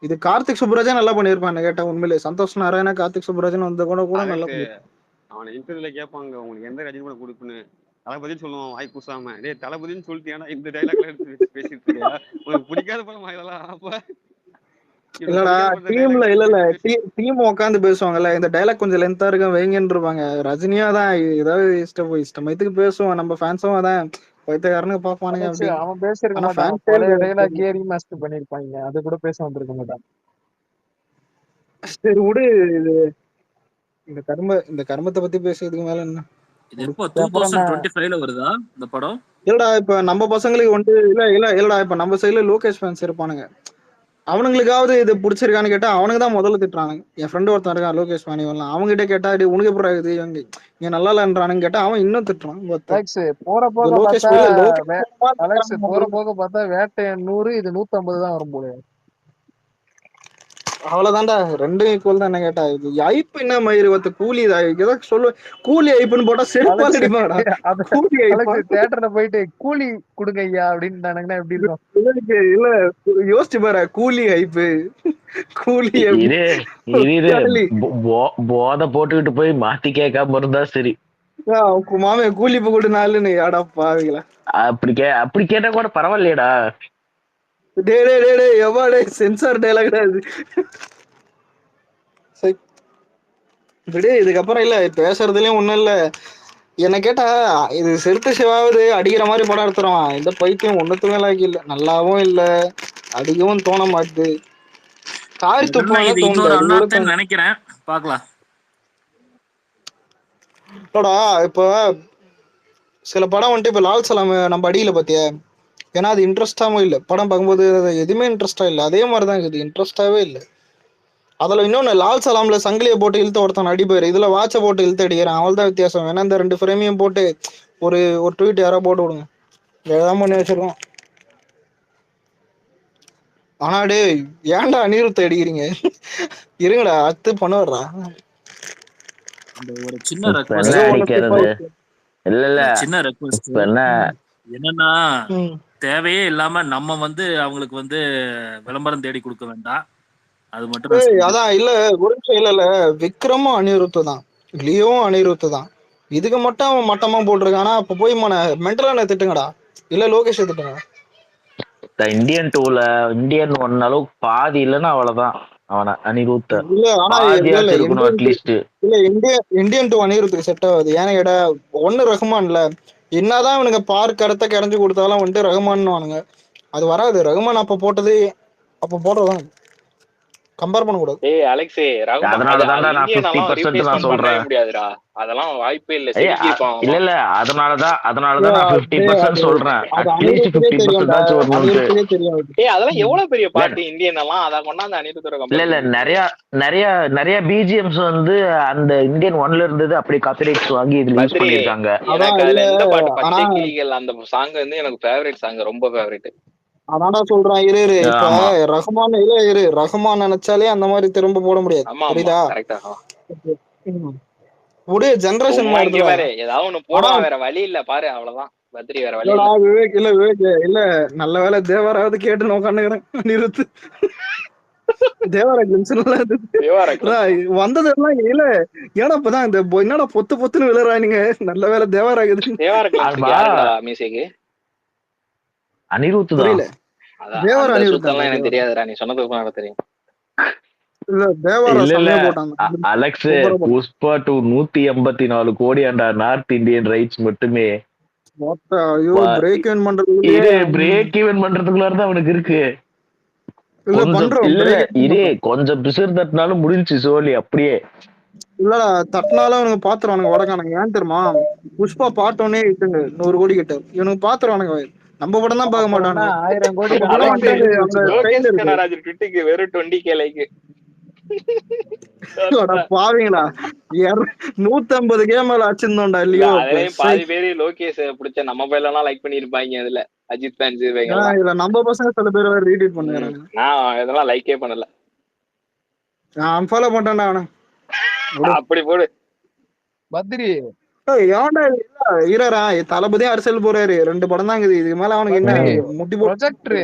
இது கார்த்திக் சுப்புராஜன் நல்லா பண்ணியிருப்பான் கேட்டா. உண்மையிலே சந்தோஷ் நாராயணா கார்த்திக் சுப்புராஜன் வந்த கூட கூட நல்லா அலெக்ஸ் பண்ணிருப்பான். அவனை இன்டர்வியூல கேட்பாங்க உங்களுக்கு எந்த ரஜினி படம் கொடுப்புன்னு. தளபதினு சொல்லுவான் வாய் கூசாம. டேய் தளபதினு சொல்லிட்டியானா இந்த டைலாக்ல எடுத்து பேசிட்டு இருக்கியா? உனக்கு பிடிக்காத படம் இதெல்லாம். அப்ப இல்லடா டீம்ல இல்ல டீம் உட்காந்து பேசுவாங்கல்ல, இந்த டைலாக் கொஞ்சம் லென்த்தா இருக்கும் வைங்கன்னு இருப்பாங்க. ரஜினியா தான் ஏதாவது இஷ்டமயத்துக்கு பேசுவான். நம்ம ஃபேன்ஸும் அதான் பைத்தியக்காரனுக்கு பாப்பானுங்க அலெக்ஸ் அப்படின்னு. அவன் பேசியிருக்க ஆனா மாட்டான். ஃபேன்ஸே பழைய டைலாக் ரீமாஸ்டர் பண்ணிருப்பாங்க. அது கூட பேச வந்திருக்க மாட்டான். சரி விடு. இது இந்த கர்மத்தை பத்தி பேசுறதுக்கு மேல என்ன? இது எப்போ அப்புறம் என்ன 2025ல வருதா இந்த படம்? இல்லடா இப்ப நம்ம பசங்களுக்கு வந்து இல்லடா இப்ப நம்ம சைடுல லோகேஷ் ஃபேன்ஸ் இருப்பானுங்க. அவனுங்களுக்காவது இது பிடிச்சிருக்கான்னு கேட்டா அவனுக்கு தான் முதல்ல திட்டுறானுங்க. என் ஃப்ரெண்டு ஒருத்தன் இருக்கான் லோகேஷ் ஃபேன். இவன் அவங்ககிட்ட கேட்டா உனக்கு எப்படி இருக்குது இங்க நல்லா இல்லன்றானுன்னு கேட்டா அவன் இன்னும் திட்டுறான். அலெக்ஸ் போற போக லோகேஷ் பார்த்தா அலெக்ஸ் போற போக பார்த்தா வேட்டையன் 100 இது 150 தான் வரும் போல. அவ்வளவுதான்டா, ரெண்டும் ஈக்குவல் தான். என்ன கேட்டா இது ஐப்பு என்ன மயிறு கூலி ஏதோ சொல்லு. கூலி ஐப்புன்னு போட்டா செருப்பால் அடிப்பாடா. கூலி ஐப்பா தியேட்டர்ல போயிட்டு கூலி கொடுங்க ஐயா அப்படின்னு எப்படி இருக்கும்? இல்ல யோசிச்சு பாரு. கூலி ஐப்பு கூலி போதை போட்டுக்கிட்டு போய் மாத்தி கேட்காம இருந்தா சரி. மாமே கூலி இப்ப கூட நாளுன்னு யாடா பாவீங்களா? அப்படி கேட்டா கூட பரவாயில்லையடா. எவாடே சென்சார் டைலாக் விடு. இதுக்கப்புறம் இல்ல பேசுறதுலயும் ஒண்ணும் இல்ல. என்ன கேட்டா இது சிறுத்தை சிவாவது அடிக்கிற மாதிரி படம் எடுத்துருவான். இந்த பைத்தியம் ஒண்ணுத்துமே லாக்கி இல்ல, நல்லாவும் இல்ல, அடிக்கவும் தோண மாட்டுது. காரி துப்பான தோணுது நினைக்கிறேன். பாக்கலாம். இப்ப சில படம் வந்துட்டு இப்ப லால் சலாம் நம்ம அடியில பாத்தியா, ஏன்னா அது இன்ட்ரெஸ்டாவும் இல்லை. படம் பார்க்கும்போது எதுவுமே இன்ட்ரெஸ்டா இல்லை. அதே மாதிரிதான் இருக்குது, இன்ட்ரெஸ்டாவே இல்லை. அதுல இன்னொன்னு லால் சலாம்ல சங்கிலியை போட்டு இழுத்து ஒருத்தன் அடிப்பாரு, இதுல வாட்சை போட்டு இழுத்து அடிக்கிறேன். அவள் தான் வித்தியாசம். ஏன்னா இந்த 2 ஃப்ரேமையும் போட்டு ஒரு ட்வீட் யாரோ போட்டு விடுங்க, ஏதாவது பண்ணி வச்சிருக்கோம். ஆனா டே ஏன்டா அனிருத்தை அடிக்கிறீங்க? இருங்கடா அடுத்து பண்ணுவா. ஒரு சின்ன ரெக்வெஸ்ட். இல்ல சின்ன ரெக்வெஸ்ட் என்னன்னா, தேவையே இல்லாம நம்ம அவங்களுக்கு விளம்பரம் தேடி கொடுக்க வேண்டாம். அது மட்டும் அதான் இல்ல ஒரு நிமிஷம் இல்ல விக்ரமும் அனிருத்து தான், லியோவும் அனிருத்து தான். இதுக்கு மட்டும் அவன் மட்டமா போட்டிருக்கானா? அப்ப போய் மென்டலான திட்டுங்கடா, இல்ல லோகேஷ் திட்டுங்க. இந்தியன் 2ல இந்தியன் 1 அளவுக்கு பாதி இல்லைன்னா அவ்வளவுதான். அவனை அனிருத்த இல்ல ஆனா இருக்கணும் அட்லீஸ்ட். இல்ல இந்தியன் 2 அனிருத்துக்கு செட் ஆகுது. ஏன்னா கேட்டா ஒண்ணு ரஹ்மான்ல என்னதான் இவனுங்க பார்க் கடத்த கரைஞ்சு கொடுத்தாலும் ரஹ்மான் வானுங்க, அது வராது. ரஹ்மான் அப்ப போட்டதுதான் கம்பேர் பண்ண கூடாது. ஏய் அலெக்ஸ், அதனாலதான் நான் 50% நான் சொல்றேன். முடியாதுடா, அதெல்லாம் வாய்ப்பே இல்ல. இல்ல அதனாலதான் நான் 50% சொல்றேன். அட்லீஸ்ட் 50% ஆச்சு வரணும். ஏய் அதெல்லாம் எவ்வளவு பெரிய பார்ட்டி இந்தியன் எல்லாம் அத கொண்டாந்து அனிருத்தோட. இல்ல நிறைய பிஜிஎம்ஸ் அந்த இந்தியன் 1ல இருந்தது அப்படி காப்பிரைட்ஸ் வாங்கி இதுல யூஸ் பண்ணிருக்காங்க. எனக்கு அதுல எந்த பாட்டு பச்சை கிளிகள் அந்த சாங் எனக்கு ஃபேவரட் சாங், ரொம்ப ஃபேவரட். அதான்டா சொல்றேன். இரு இப்ப ரஹ்மான் ரஹ்மான் நினைச்சாலே அந்த மாதிரி திரும்ப போட முடியாது. புரியுதா? முடிய ஜெனரேஷன் ஏதாவது ஒண்ணு போடலாம், வேற வழி இல்ல பாரு, அவ்வளவுதான். பத்ரி வேற வழி இல்ல. விவேக் இல்ல நல்ல வேலை தேவராவது கேட்டு உட்காந்துக்கிறேன். நிறுத்து. தேவரா வந்ததெல்லாம் இல்ல. ஏன்னா இப்பதான் இந்த என்னடா பொத்துன்னு விழுறானுங்க. நல்ல வேலை தேவரா அனிருத் புரியல. தேவரா அனிருத் எனக்கு தெரியாதுடா, நீ சொன்னது தெரியும். அலெக்ஸ் புஷ்பா 2 184 கோடி அண்டா நார்த் இந்தியன் ரைட்ஸ் மட்டுமே. பிரேக் ஈவன் பண்றதுக்குள்ள அவனுக்கு இருக்கு. கொஞ்சம் பிசிறு தட்டினாலும் முடிஞ்சு சோழி அப்படியே. இல்லடா தட்டினாலும் அவனுக்கு பாத்துருவானுங்க வடக்கானுங்க. ஏன் தெரியுமா? புஷ்பா பாட்டோன்னே 100 கோடி கிட்ட இவனுக்கு பாத்துருவானுங்க. நம்ம படம் தான் பார்க்க மாட்டானுங்க. 1000 கோடி வெறும் 20K லைக். பாவீங்களா 150 கேம் வச்சிருந்தோம்டா இல்லையோ. பாதி பேரு லோகேஷ் பிடிச்ச நம்ம பையெல்லாம் லைக் பண்ணிருப்பாங்க. அதுல அஜித் ஃபேன்ஸ் இதுல நம்ம பசங்க சில பேர் ரீட்வீட் பண்ணுறாங்க. நான் இதெல்லாம் லைக்கே பண்ணல. நான் அன்ஃபாலோ பண்ணிட்டேன்டா அவனை. அப்படி போடு பத்ரி. ஏன்டா ஈரரா தளபதி அரசியல் போறாரு. 2 படம் தான் இருக்குது. இதுக்கு மேல அவனுக்கு என்ன முட்டி ப்ரொஜெக்டர்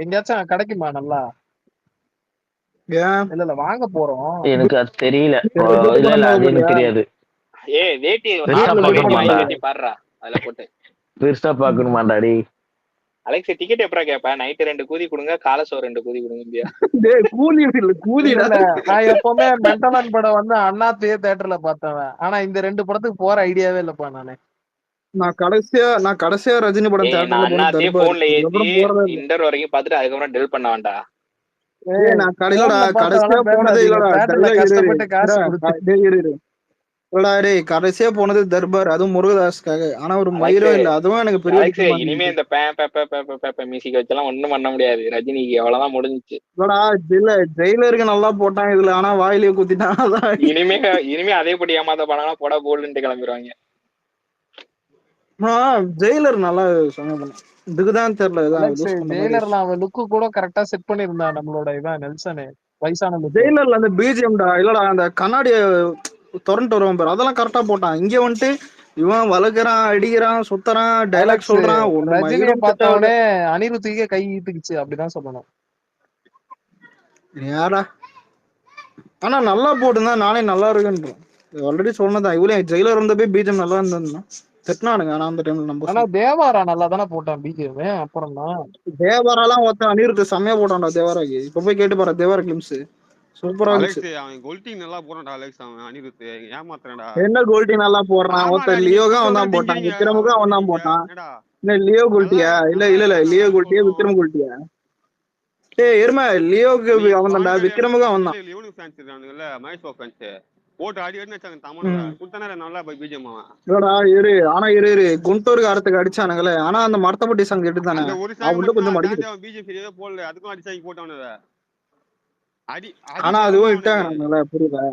எங்கேயாச்சும் கிடைக்குமா? நல்லா ஏன் இல்ல இல்ல வாங்க போறோம். எனக்கு அது தெரியல. துட்டு இல்ல படம் இல்ல பார்க்க அது எனக்கு போறியா? தெரியாது. வேட்டி பெருசா நார்மல் வேட்டி வாங்கி பார்க்கணுமாண்டா, கட்டி பாடுறா அதுல போட்டு. பெருசா பார்க்கணுமாண்டாடி. அலெக்ஸ் டிக்கெட் எப்படா கேப்ப? நைட்டு 2 கூதி கொடுங்க, காலை சோறு 2 கூதி கொடுங்க இந்தியா. டேய் கூலி இல்ல இல்ல கூலிடா. இல்ல நான் எப்பவுமே மென்டலன் படம் வந்து அண்ணாத்தையே தியேட்டர்ல பார்த்தவன். ஆனா இந்த 2 படத்துக்கு போற ஐடியாவே இல்லப்பா நானு. நான் கடைசியா ரஜினி படம் நான் தியேட்டர்ல போனது அண்ணாத்தையே தர்பார். போன்ல ஏத்தி அதுக்கப்புறம் போறதே இல்ல. இன்டர் வரைக்கும் பார்த்துட்டு அதுக்கப்புறம் டெல் பண்ண வேண்டாம். டேய் நான் கடையிலடா போன்ல கடைசியா பார்த்தவெல்லாம் போனதே பேசாதீங்க. இல்லடா. தியேட்டர்ல இரு இரு கஷ்டப்பட்டு காசு கொடுத்து. டேய் இரு. இல்லடா டேய் கடைசியா போனது தர்பார், அதுவும் முருகதாஸ்க்காக. ஆனா ஒரு அலெக்ஸ் மயிரும் இல்ல, அதுவும் எனக்கு பெரிய அலெக்ஸ் துக்கமா இனிமே இருந்துச்சு. இந்த பே மியூசிக் வச்செல்லாம் ஒண்ணும் பண்ண முடியாது. ரஜினிக்கு அவ்வளவுதான் முடிஞ்சிச்சு. இல்லடா இல்ல ஜெயிலருக்கு நல்லா போட்டான் இதுல, ஆனா வாயிலே குத்திட்டான். அதான் இனிமே அதேபடி ஏமாத்த பண்ணா போடா போல்ன்ட்டு கிளம்பிடுவாங்க. ஜெயிலர் நல்லா சொன்ன இதுக்குதான் தெரியல இதான் அலெக்ஸ் யூஸ் பண்ண மாதிரி. ஜெயிலர்ல அவன் லுக்கு கூட கரெக்டா செட் பண்ணிருந்தான் நம்மளோட இவன் நெல்சனு. வயசான லுக்கு. ஜெயிலர்ல அந்த பிஜிஎம்டா இல்லடா, அந்த கண்ணாடிய திறந்துட்டு வருவான் பாரு, அதெல்லாம் கரெக்டா போட்டான். இங்க வந்துட்டு இவன் வளர்க்குறான், அடிக்கிறான், சுத்துறான், டைலாக் அலெக்ஸ் சொல்றான், ஒண்ணு ரஜினியை மயிரும் பார்த்த செட் ஆகல. உடனே அனிருத்துக்கே கை ஈட்டுக்குச்சு அப்படிதான் சொல்லணும். யாரா ஆனா நல்லா போட்டுதான் நானே நல்லா இருக்குன்றேன். ஆல்ரெடி சொன்னதான் இவ்வளவு ஜெயிலர் இருந்தப்பே பிஜிஎம் நல்லா இருந்ததுன்னா திட்டினானுங்க. ஆனா அந்த டைம்ல நம்ம ஆனா தேவாரா நல்லா தானே போட்டான் பிஜிஎம். அப்புறம் தான் தேவாரெல்லாம் ஒருத்தன் அனிருத்து செம்மையா போட்டான்டா தேவாராக்கு. இப்ப போய் கேட்டு பாரு தேவார கிளிம்ஸ் சூப்பரா இருந்துச்சு. அலெக்ஸ் அவன் கோல்டிங் நல்லா போறான்டா. அலெக்ஸ் அவன் அனிருத் ஏமாத்துறான்டா. என்ன கோல்டி நல்லா போடுறான், ஆமாடா ஒருத்தர் நீங்க லியோகா அவன் கூப்பிட்டோட தான் போட்டான், திங்கிறீங்க. விக்ரமுக்கும் அவன் தான் போட்டான். என்னடா இல்ல லியோ நல்லா கோல்ட்டியா? இல்ல நல்லா இல்ல இல்ல இருந்தா லியோ நல்லா கோல்ட்டியா சொல்றோம். விக்ரம் கோல்ட்டியா? டேய் எருமை லியோக்கு நீ அவன் தான்டா, பாண்டே விக்ரமுக்கும் அவன் தான். இல்ல இவனுக்கு ஃபேன்ஸ் இருக்கானுங்கல்ல, மகேஷ் பாபு ஃபேன்ஸ் போட்டு அடி அடின்னு வச்சாங்க தமிழ்ல. குடுத்தானே நல்லா போய் பிஜிஎம் அவன். இல்லடா ஆனா இரு குண்டூருக்கு அடுத்துக்கு அடிச்சானுங்களே. ஆனா அந்த மரத்தப்பட்டி சாங் எடுத்து தானே அந்த ஒரு சாங் அவன் மட்டும் கொஞ்சம் தான் மடிக்குது. தாண்டி அவன் பிஜிஎம் சரியாவே போடல. அதுக்கும் அடிச்சாங்க போட்டவனத அடி ஆனா அடிக்க அதுவும் அவனுக்கு இட்டாங்கல்ல, புரியுதா?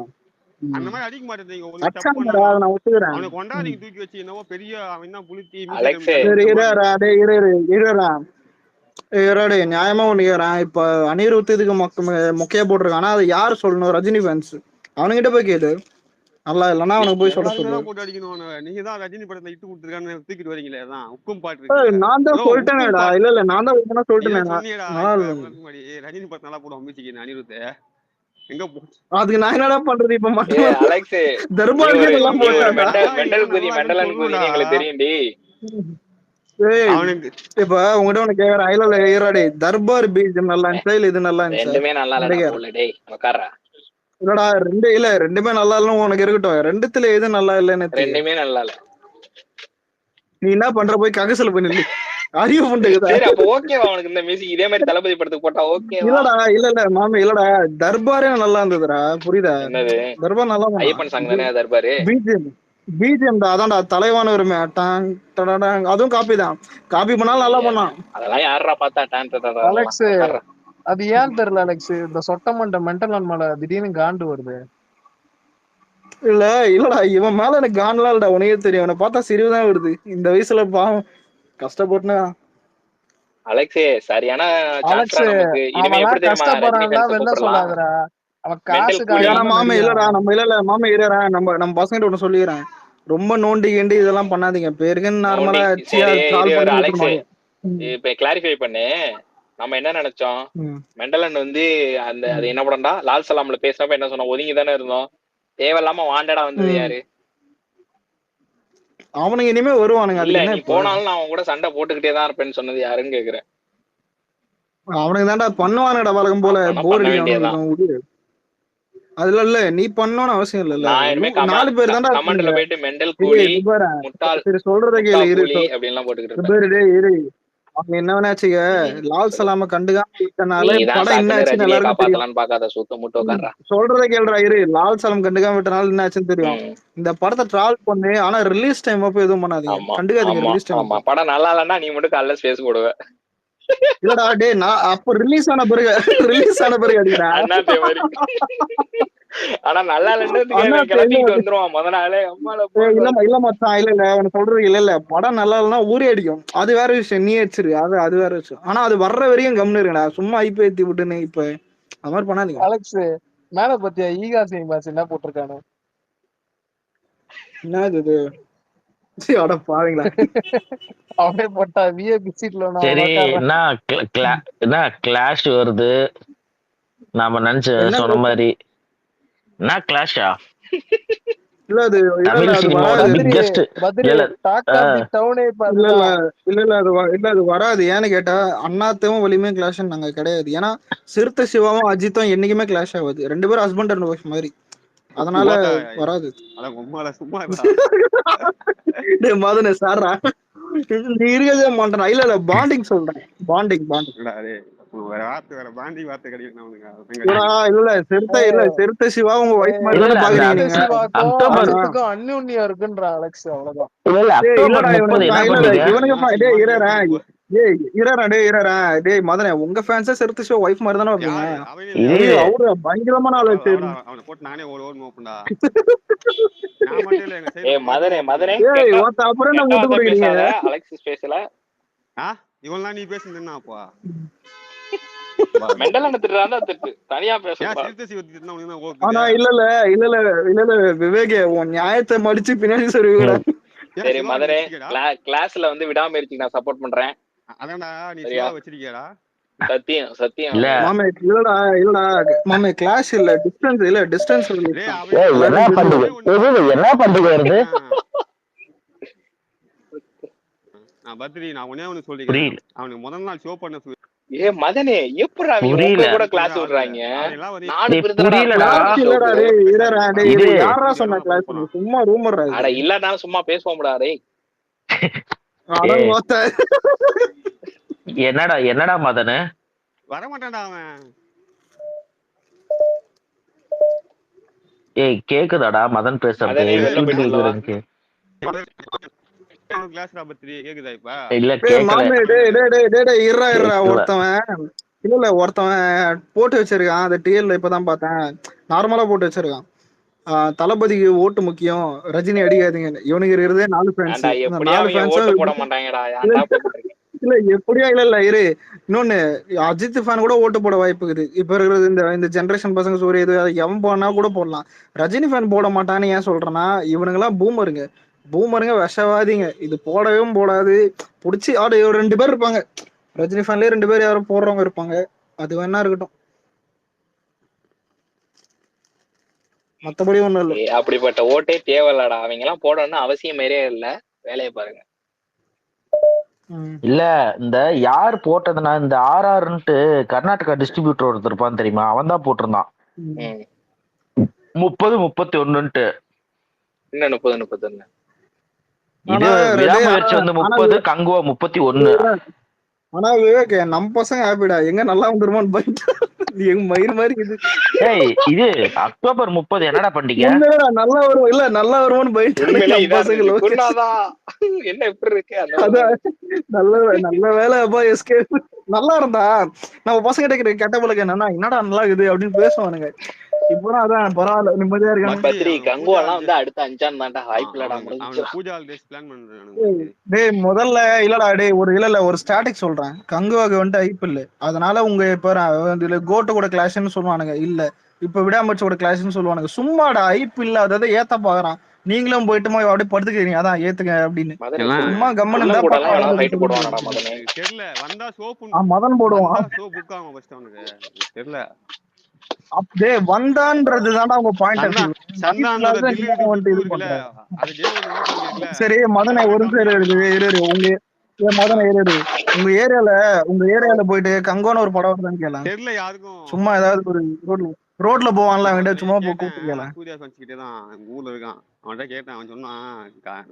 அந்த மாதிரி அடிக்க மாட்டேங்க. ஒரு தப்பு அச்சாங்கடா, பண்ணாலும் அதை நான் ஒத்துக்கிறேன். அவனை கொண்டாடிங்க தூக்கி வச்சு என்னவோ பெரிய அவன் தான் புளுத்தி அலெக்ஸ் சரி மியூசிக் டேய் இருடா இருடா நியாயமா ஒண்ணு கேக்குறேன். இப்ப அனிருத் இதுக்கு மொக்கையா போட்டிருக்கான். ஆனா அது யாரு சொல்லணும்? ரஜினி ஃபேன்ஸ். அவனுகிட்ட போய் கேளு, நல்லா இல்லன்னா அவனுக்கு போய் சொல்ல எல்லாருமே சொல்லு. தான் போட்டு அடிக்கணும் அவனை. நீங்க தான் ரஜினி படத்துல இட்டு கொடுத்துருக்கான்னு தூக்கிட்டு வரீங்களே. அதான் உக்கும் பாட்டு இருக்கு. நான் தான் உக்கும் சொல்லிட்டேனேடா. பாட்டு இல்ல நான் தான் ஓப்பனா சொல்லிட்டேனே. சொன்னியடா. நல்லா இப்ப இல்ல. முன்னாடி ரஜினி படத்தை நல்லா போடுவான் மியூசிக் அனிருத். எங்க அதுக்கு நான் என்னடா பண்றது? இப்ப மட்டும் அலெக்ஸ் தர்பாருக்கே நல்லா நீ ஒரு போட்டான்டா. மெண்டல் குதி எங்களுக்கு தெரியும்டி. அவனுக்கு இப்ப உங்ககிட்ட ஒண்ணு கேக்குறேன். இல்ல ஈராடி தர்பார் பீஜம் நல்லா இருந்துச்சா இல்ல இது நல்லா இருந்துச்சா? ரெண்டுமே நல்லா இல்லடா போல டேய் உட்கார்றா. இல்லடா ரெண்டுமே நல்லா இல்லன்னு உனக்கு இருக்கட்டும். ரெண்டுத்துல எது நல்லா இல்லன்னு ரெண்டுமே நல்லா இல்ல. நீ என்ன பண்ற? போய் ககசல போய் நில்லு. அறிவு புண்டுக்குதா? சரி அப்ப ஓகேவா உனக்கு இந்த மியூசிக் இதே மாதிரி தளபதி படத்துக்கு போட்டா ஓகேவா? இல்லடா இல்ல மாமி இல்லடா, தர்பாரே நல்லா இருந்ததுடா. புரியுதா? என்னது தர்பார் நல்லா ஐயப்பன் சாங் தானே தர்பாரு. பிஜிஎம் தான் அதான்டா தலைவான உரிமை. அதுவும் காப்பி தான். காப்பி பண்ணாலும் நல்லா பண்ணான். அதெல்லாம் யாரா பார்த்தா அலெக்ஸ் அது ஏன் தெரியல அலெக்ஸ். இந்த சொட்டமண்ட மென்டல் மேல திடீர்னு காண்டு வருது. இல்லடா இவன் மேல எனக்கு காணலாம் இல்லடா. உனக்கே தெரியும், அவனை பார்த்தா சிரிவுதான் வருது. இந்த வயசுல பாவம் கஷ்டப்பட்டுனா. அலெக்ஸே சரியான அலெக்ஸ் நமக்கு இனிமே எப்படி தெரியுமா கஷ்டப்படுறான்டா வெளில சொல்லாதடா. அவன் காசுக்காக மாமே இல்லடா நம்ம இல்ல மாமே இருடா, நம்ம பசங்கிட்ட ஒண்ணு சொல்லிடுறேன். ரொம்ப நோண்டி கிண்டி இதெல்லாம் பண்ணாதீங்க. பேருக்குன்னு நார்மலா அலெக்ஸ் இப்ப கிளாரிஃபை பண்ணு. நம்ம என்ன நினைச்சோம்? மெண்டலன் வந்து அந்த அது என்ன படம்டா லால் சலாம்ல பேசுறப்ப என்ன சொன்னோம்? ஒதுங்கி தானே இருந்தோம். தேவையில்லாம வாண்டடா வந்தது யாரு? அவனுங்க இனிமே வருவானுங்க. இல்ல நீ போனாலும் நான் அவன் கூட சண்டை போட்டுக்கிட்டே தான் இருப்பேன்னு சொன்னது யாருன்னு கேக்குறேன். அவனுக்கு தான்டா பண்ணுவானுடா வழக்கம் போல. போர் அடிக்கும். அதுல இல்ல நீ பண்ணணும்னு அவசியம் இல்ல. 4 பேர் தான்டா கமெண்ட்ல போயிட்டு மெண்டல் கூலி முட்டாள் சொல்றத கேளு இரு அப்படின்லாம் போட்டுக்கிட்டு இரு. அவங்க என்ன வேணாச்சுங்க, லால் சலாம கண்டுக்காம விட்டனால படம் என்ன ஆச்சுன்னு எல்லாருக்கும் தெரியும். பாக்காத சுத்த முட்டை உட்கார்றா. சொல்றத கேளுடா இரு. லால் சலாம் கண்டுக்காம விட்டனால என்ன ஆச்சுன்னு தெரியும். இந்த படத்தை ட்ரால் பண்ணு. ஆனா ரிலீஸ் டைம் அப்ப எதுவும் பண்ணாதீங்க, கண்டுக்காதீங்க. ரிலீஸ் டைம் படம் நல்லா இல்லன்னா நீ மட்டும் காலைல ஸ்பேஸ் போடுவ. இல்லடா டேய் நான் அப்ப ரிலீஸ் ஆன பிறகு அடிக்கிறேன். ஆனா நல்லா இல்லன்னு கிளம்பிட்டு வந்துருவான் முத நாளே. இல்ல மச்சான் இல்ல உனக்கு சொல்றது இல்ல படம் நல்லா இல்லைன்னா ஊரே அடிக்கும். அது வேற விஷயம், நீ அடிச்சிரு. அது வேற விஷயம். ஆனா அது வர்ற வரையும் கம்னு இருக்கடா. சும்மா ஐப்பி ஏத்தி விட்டுன்னு இப்ப அது மாதிரி பண்ணாதீங்க. அலெக்ஸ் மேல பத்தியா ஈகா சிங் பாஸ் என்ன போட்டிருக்கானு? என்ன இது? அட பாருங்களா அவனே போட்டா விஐபி சீட்ல சரி என்ன கிளாஷ் வருது. நாம நினைச்ச என்ன சொன்ன மாதிரி நான் கிளாஷா இல்ல அது இல்ல தமிழ் இல்ல அது சினிமாவோட வராது பத்ரி பிக்கெஸ்ட் பத்ரி இல்ல டாக் ஆஃப் தி டவுனே இப்ப இல்ல இல்ல அதுதான். இல்ல இல்ல அது இல்ல அது வராது. ஏன்னு கேட்டா அண்ணாத்தும் வலிமையும் கிளாஷ் நாங்க கிடையாது. ஏன்னா சிறுத்தை சிவாவும் அஜித்தும் என்னைக்குமே கிளாஷ் ஆகாது. 2 பேரும் ஹஸ்பண்ட் அண்ட் ஒய்ஃப் மாதிரி. அதனால வராது. அதான் சும்மா டேய் மதனே சாரா நீ இருக்கதே மாட்டேன். இல்ல இல்ல பாண்டிங் சொல்றேன். பாண்டிங் வேற பாண்டி வார்த்தை கிடைக்கும். இல்ல சிறுத்தை சிவா உங்க ஒய்ஃப் மாதிரி தானே பாக்குறீங்க சிறுத்தை நீங்க. சிவாக்கும் அக்டோபர் அஜித்துக்கும் அந்யோன்யம் இருக்குன்ற அலெக்ஸ், அவ்வளவுதான். இல்ல அக்டோபர் இல்லடா 30 என்ன இல்ல பண்ணீங்க? இவனுக்கு டேய் இருடா டேய் மதனே உங்க ஃபேன்ஸே சிறுத்தை சிவா ஒய்ஃப் மாதிரி தானே வைப்பீங்க. இது அவரு பயங்கரமான ஆளு. அவனை போட்டு நானே ஓடுப்பா. நான் மட்டும் இல்ல, எங்க சைடு மதனே ஏய் ஒருத்த அப்புறம் என்ன முட்டு கொடுக்குறீங்க? அலெக்சிஸ் பேசல. இவன்லாம் நீ பேசுனா அப்பா மெண்டல் திட்டுறான் திட்டு தனியா பேச. ஆனா இல்ல விவேகே உன் நியாயத்தை மடிச்சு பின்னாடி சொல்லுவீங்கடா. சரி மதனே, கிளாஸ்ல வந்து விடாமுயற்சி நான் சப்போர்ட் பண்றேன். அதான்டா நீ சிவா வச்சிருக்கியாடா? சத்தியம் இல்ல மாமே இல்லடா மாமே கிளாஸ் இல்ல டிஸ்டன்ஸ் என்ன பண்றது வருது? நான் பத்ரி நான் ஒண்ணே ஒண்ணு சொல்லிக்கிறேன். அவனுக்கு முதல் நாள் ஷோ பண்ண மதனே எப்படா நீங்க கூட கிளாஸ் விடுறாங்க? யாரா சொன்ன கிளாஸ்? சும்மா ரூமர். அட இல்லடா சும்மா பேசுவோம்டா. டேய் என்னடா மதனே வர மாட்டான்டா அவன். ஏய் கேக்குதாடா மதன் பேசுறது? கிளாஸ்டா பத்ரி கேக்குதா இப்ப? இல்ல கேக்கல. ஒருத்தவன் போட்டு வச்சிருக்கான். அந்த டிஎல்ல இப்பதான் பார்த்தேன். நார்மலா போட்டு வச்சிருக்கான். தளபதிக்கு ஓட்டு முக்கியம், ரஜினி அடிக்காதீங்க. இவனுக்கு இருக்கிறதே 4 ஃபேன்ஸ். 4 ஃபேன்ஸ் போட மாட்டாங்கடா. இல்ல எப்படியா இல்ல இரு. இன்னொன்னு அஜித் ஃபேன் கூட ஓட்டு போட வாய்ப்பு இருக்குது. இப்ப இருக்கிறது இந்த ஜெனரேஷன் பசங்க சூரிய இது எவன் போனா கூட போடலாம். ரஜினி ஃபேன் போட மாட்டான்னு ஏன் சொல்றேன்னா இவனுங்க எல்லாம் பூமருங்க விஷவாதிங்க. இது போடவும் போடாது. புடிச்சு ஆடு 2 பேர் இருப்பாங்க. ரஜினி ஃபேன்லயே 2 பேர் யாரும் போடுறவங்க இருப்பாங்க. அது வேணா இருக்கட்டும், மத்தபடி ஒண்ணும் இல்ல. அப்படிப்பட்ட ஓட்டே தேவையில்லடா. அவங்க எல்லாம் போடணும்னு அவசியமே இல்ல. வேலையை பாருங்க. இல்ல இந்த யார் போட்டதுன்னா இந்த RRன்ட்டு கர்நாடகா டிஸ்ட்ரிபியூட்டர் ஒருத்தர் இருப்பான் தெரியுமா? அவன் தான் போட்டிருந்தான் 30-31. என்ன 30-31? இது விடாமுயற்சி வந்து 30, கங்குவா 31. ஆனா விவேக் நம்ம பசங்க ஹாப்பிடா. எங்க நல்லா வந்துருமான்னு போயிட்டு எங்க மயிர் மாதிரி இது. ஏய் இது அக்டோபர் 30 என்னடா பண்டிகை? நல்லா வரும். இல்ல நல்லா வருமான்னு போயிட்டு என்ன எப்படி இருக்கு? நல்ல வேலை அப்பா எஸ்கே. நல்லா இருந்தா நம்ம பசங்க கிட்ட கெட்ட பழக்கம் என்னடா நல்லா இருக்குது அப்படின்னு பேசுவானுங்க. இப்பதான் அதான் பரவாயில்ல நிம்மதியா இருக்காங்க. அடுத்த 5 தான்டா வாய்ப்புலடா. டேய் முதல்ல இல்லடா டேய் ஒரு ஸ்டாட்டிக் சொல்றேன். கங்குவாக்கு வந்துட்டு ஐப்பு இல்ல. அதனால உங்க இப்ப கோட்டு கூட கிளாஷ்னு சொல்லுவானுங்க. இல்ல இப்ப விடாமச்சோட கிளாஷ்னு சொல்லுவானுங்க. சும்மாடா ஐப்பு இல்ல. அதாவது ஏத்த பாக்குறான். நீங்களும் போயிட்டு அப்படியே படுத்துக்கிறீங்க. அதான் ஏத்துக்க அப்படின்னு சும்மா கம்மன் மதன் போடுவான். அப்படியே வந்தான்றது தான்டா உங்க பாயிண்ட். சரி மதனை ஒரு உங்க மதனை உங்க ஏரியால போயிட்டு கங்கோன்னு ஒரு படம் வருதான்னு கேள. சும்மா ஏதாவது ஒரு ரோட்ல போவான்ல அவன்கிட்ட சும்மா கூப்பிட்டு கேள. ஊர்ல இருக்கான். அவன்கிட்ட கேட்டேன். அவன் சொன்னான்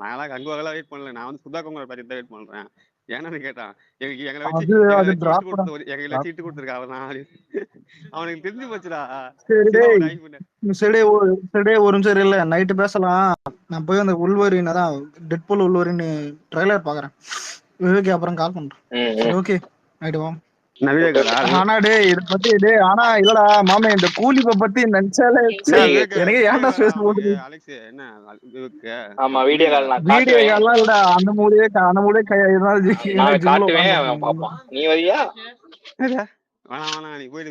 நான் கங்குவாக்கெல்லாம் வெயிட் பண்ணல. நான் வந்து சுதா கொங்கரை பத்தி தான் வெயிட் பண்றேன். ஏன்னு கேட்டான். எங்களை வச்சு இட்டு கொடுத்துருக்கா அவன். அவனுக்கு தெரிஞ்சு போச்சுடா. சரி ஒரு நிமிஷம் இல்ல நைட்டு பேசலாம். நான் போய் அந்த உள்வரின் அதான் டெட்பூல் உள்வரின் ட்ரைலர் பாக்குறேன். விவேக் அப்புறம் கால் பண்றேன். ஓகே நைட்டு வா. ஆனா டேய் இத பத்தி ஆனா இல்லடா மாமே இந்த கூலிப்ப பத்தி நினைச்சாலே எனக்கு ஏன்டா ஸ்பேஸ் போடுது? ஆமா வீடியோ கால்லாம் இல்லடா அந்த மூடியே காட்டுவேன். நீ வரியா? வேணாம் நீ போயிடு.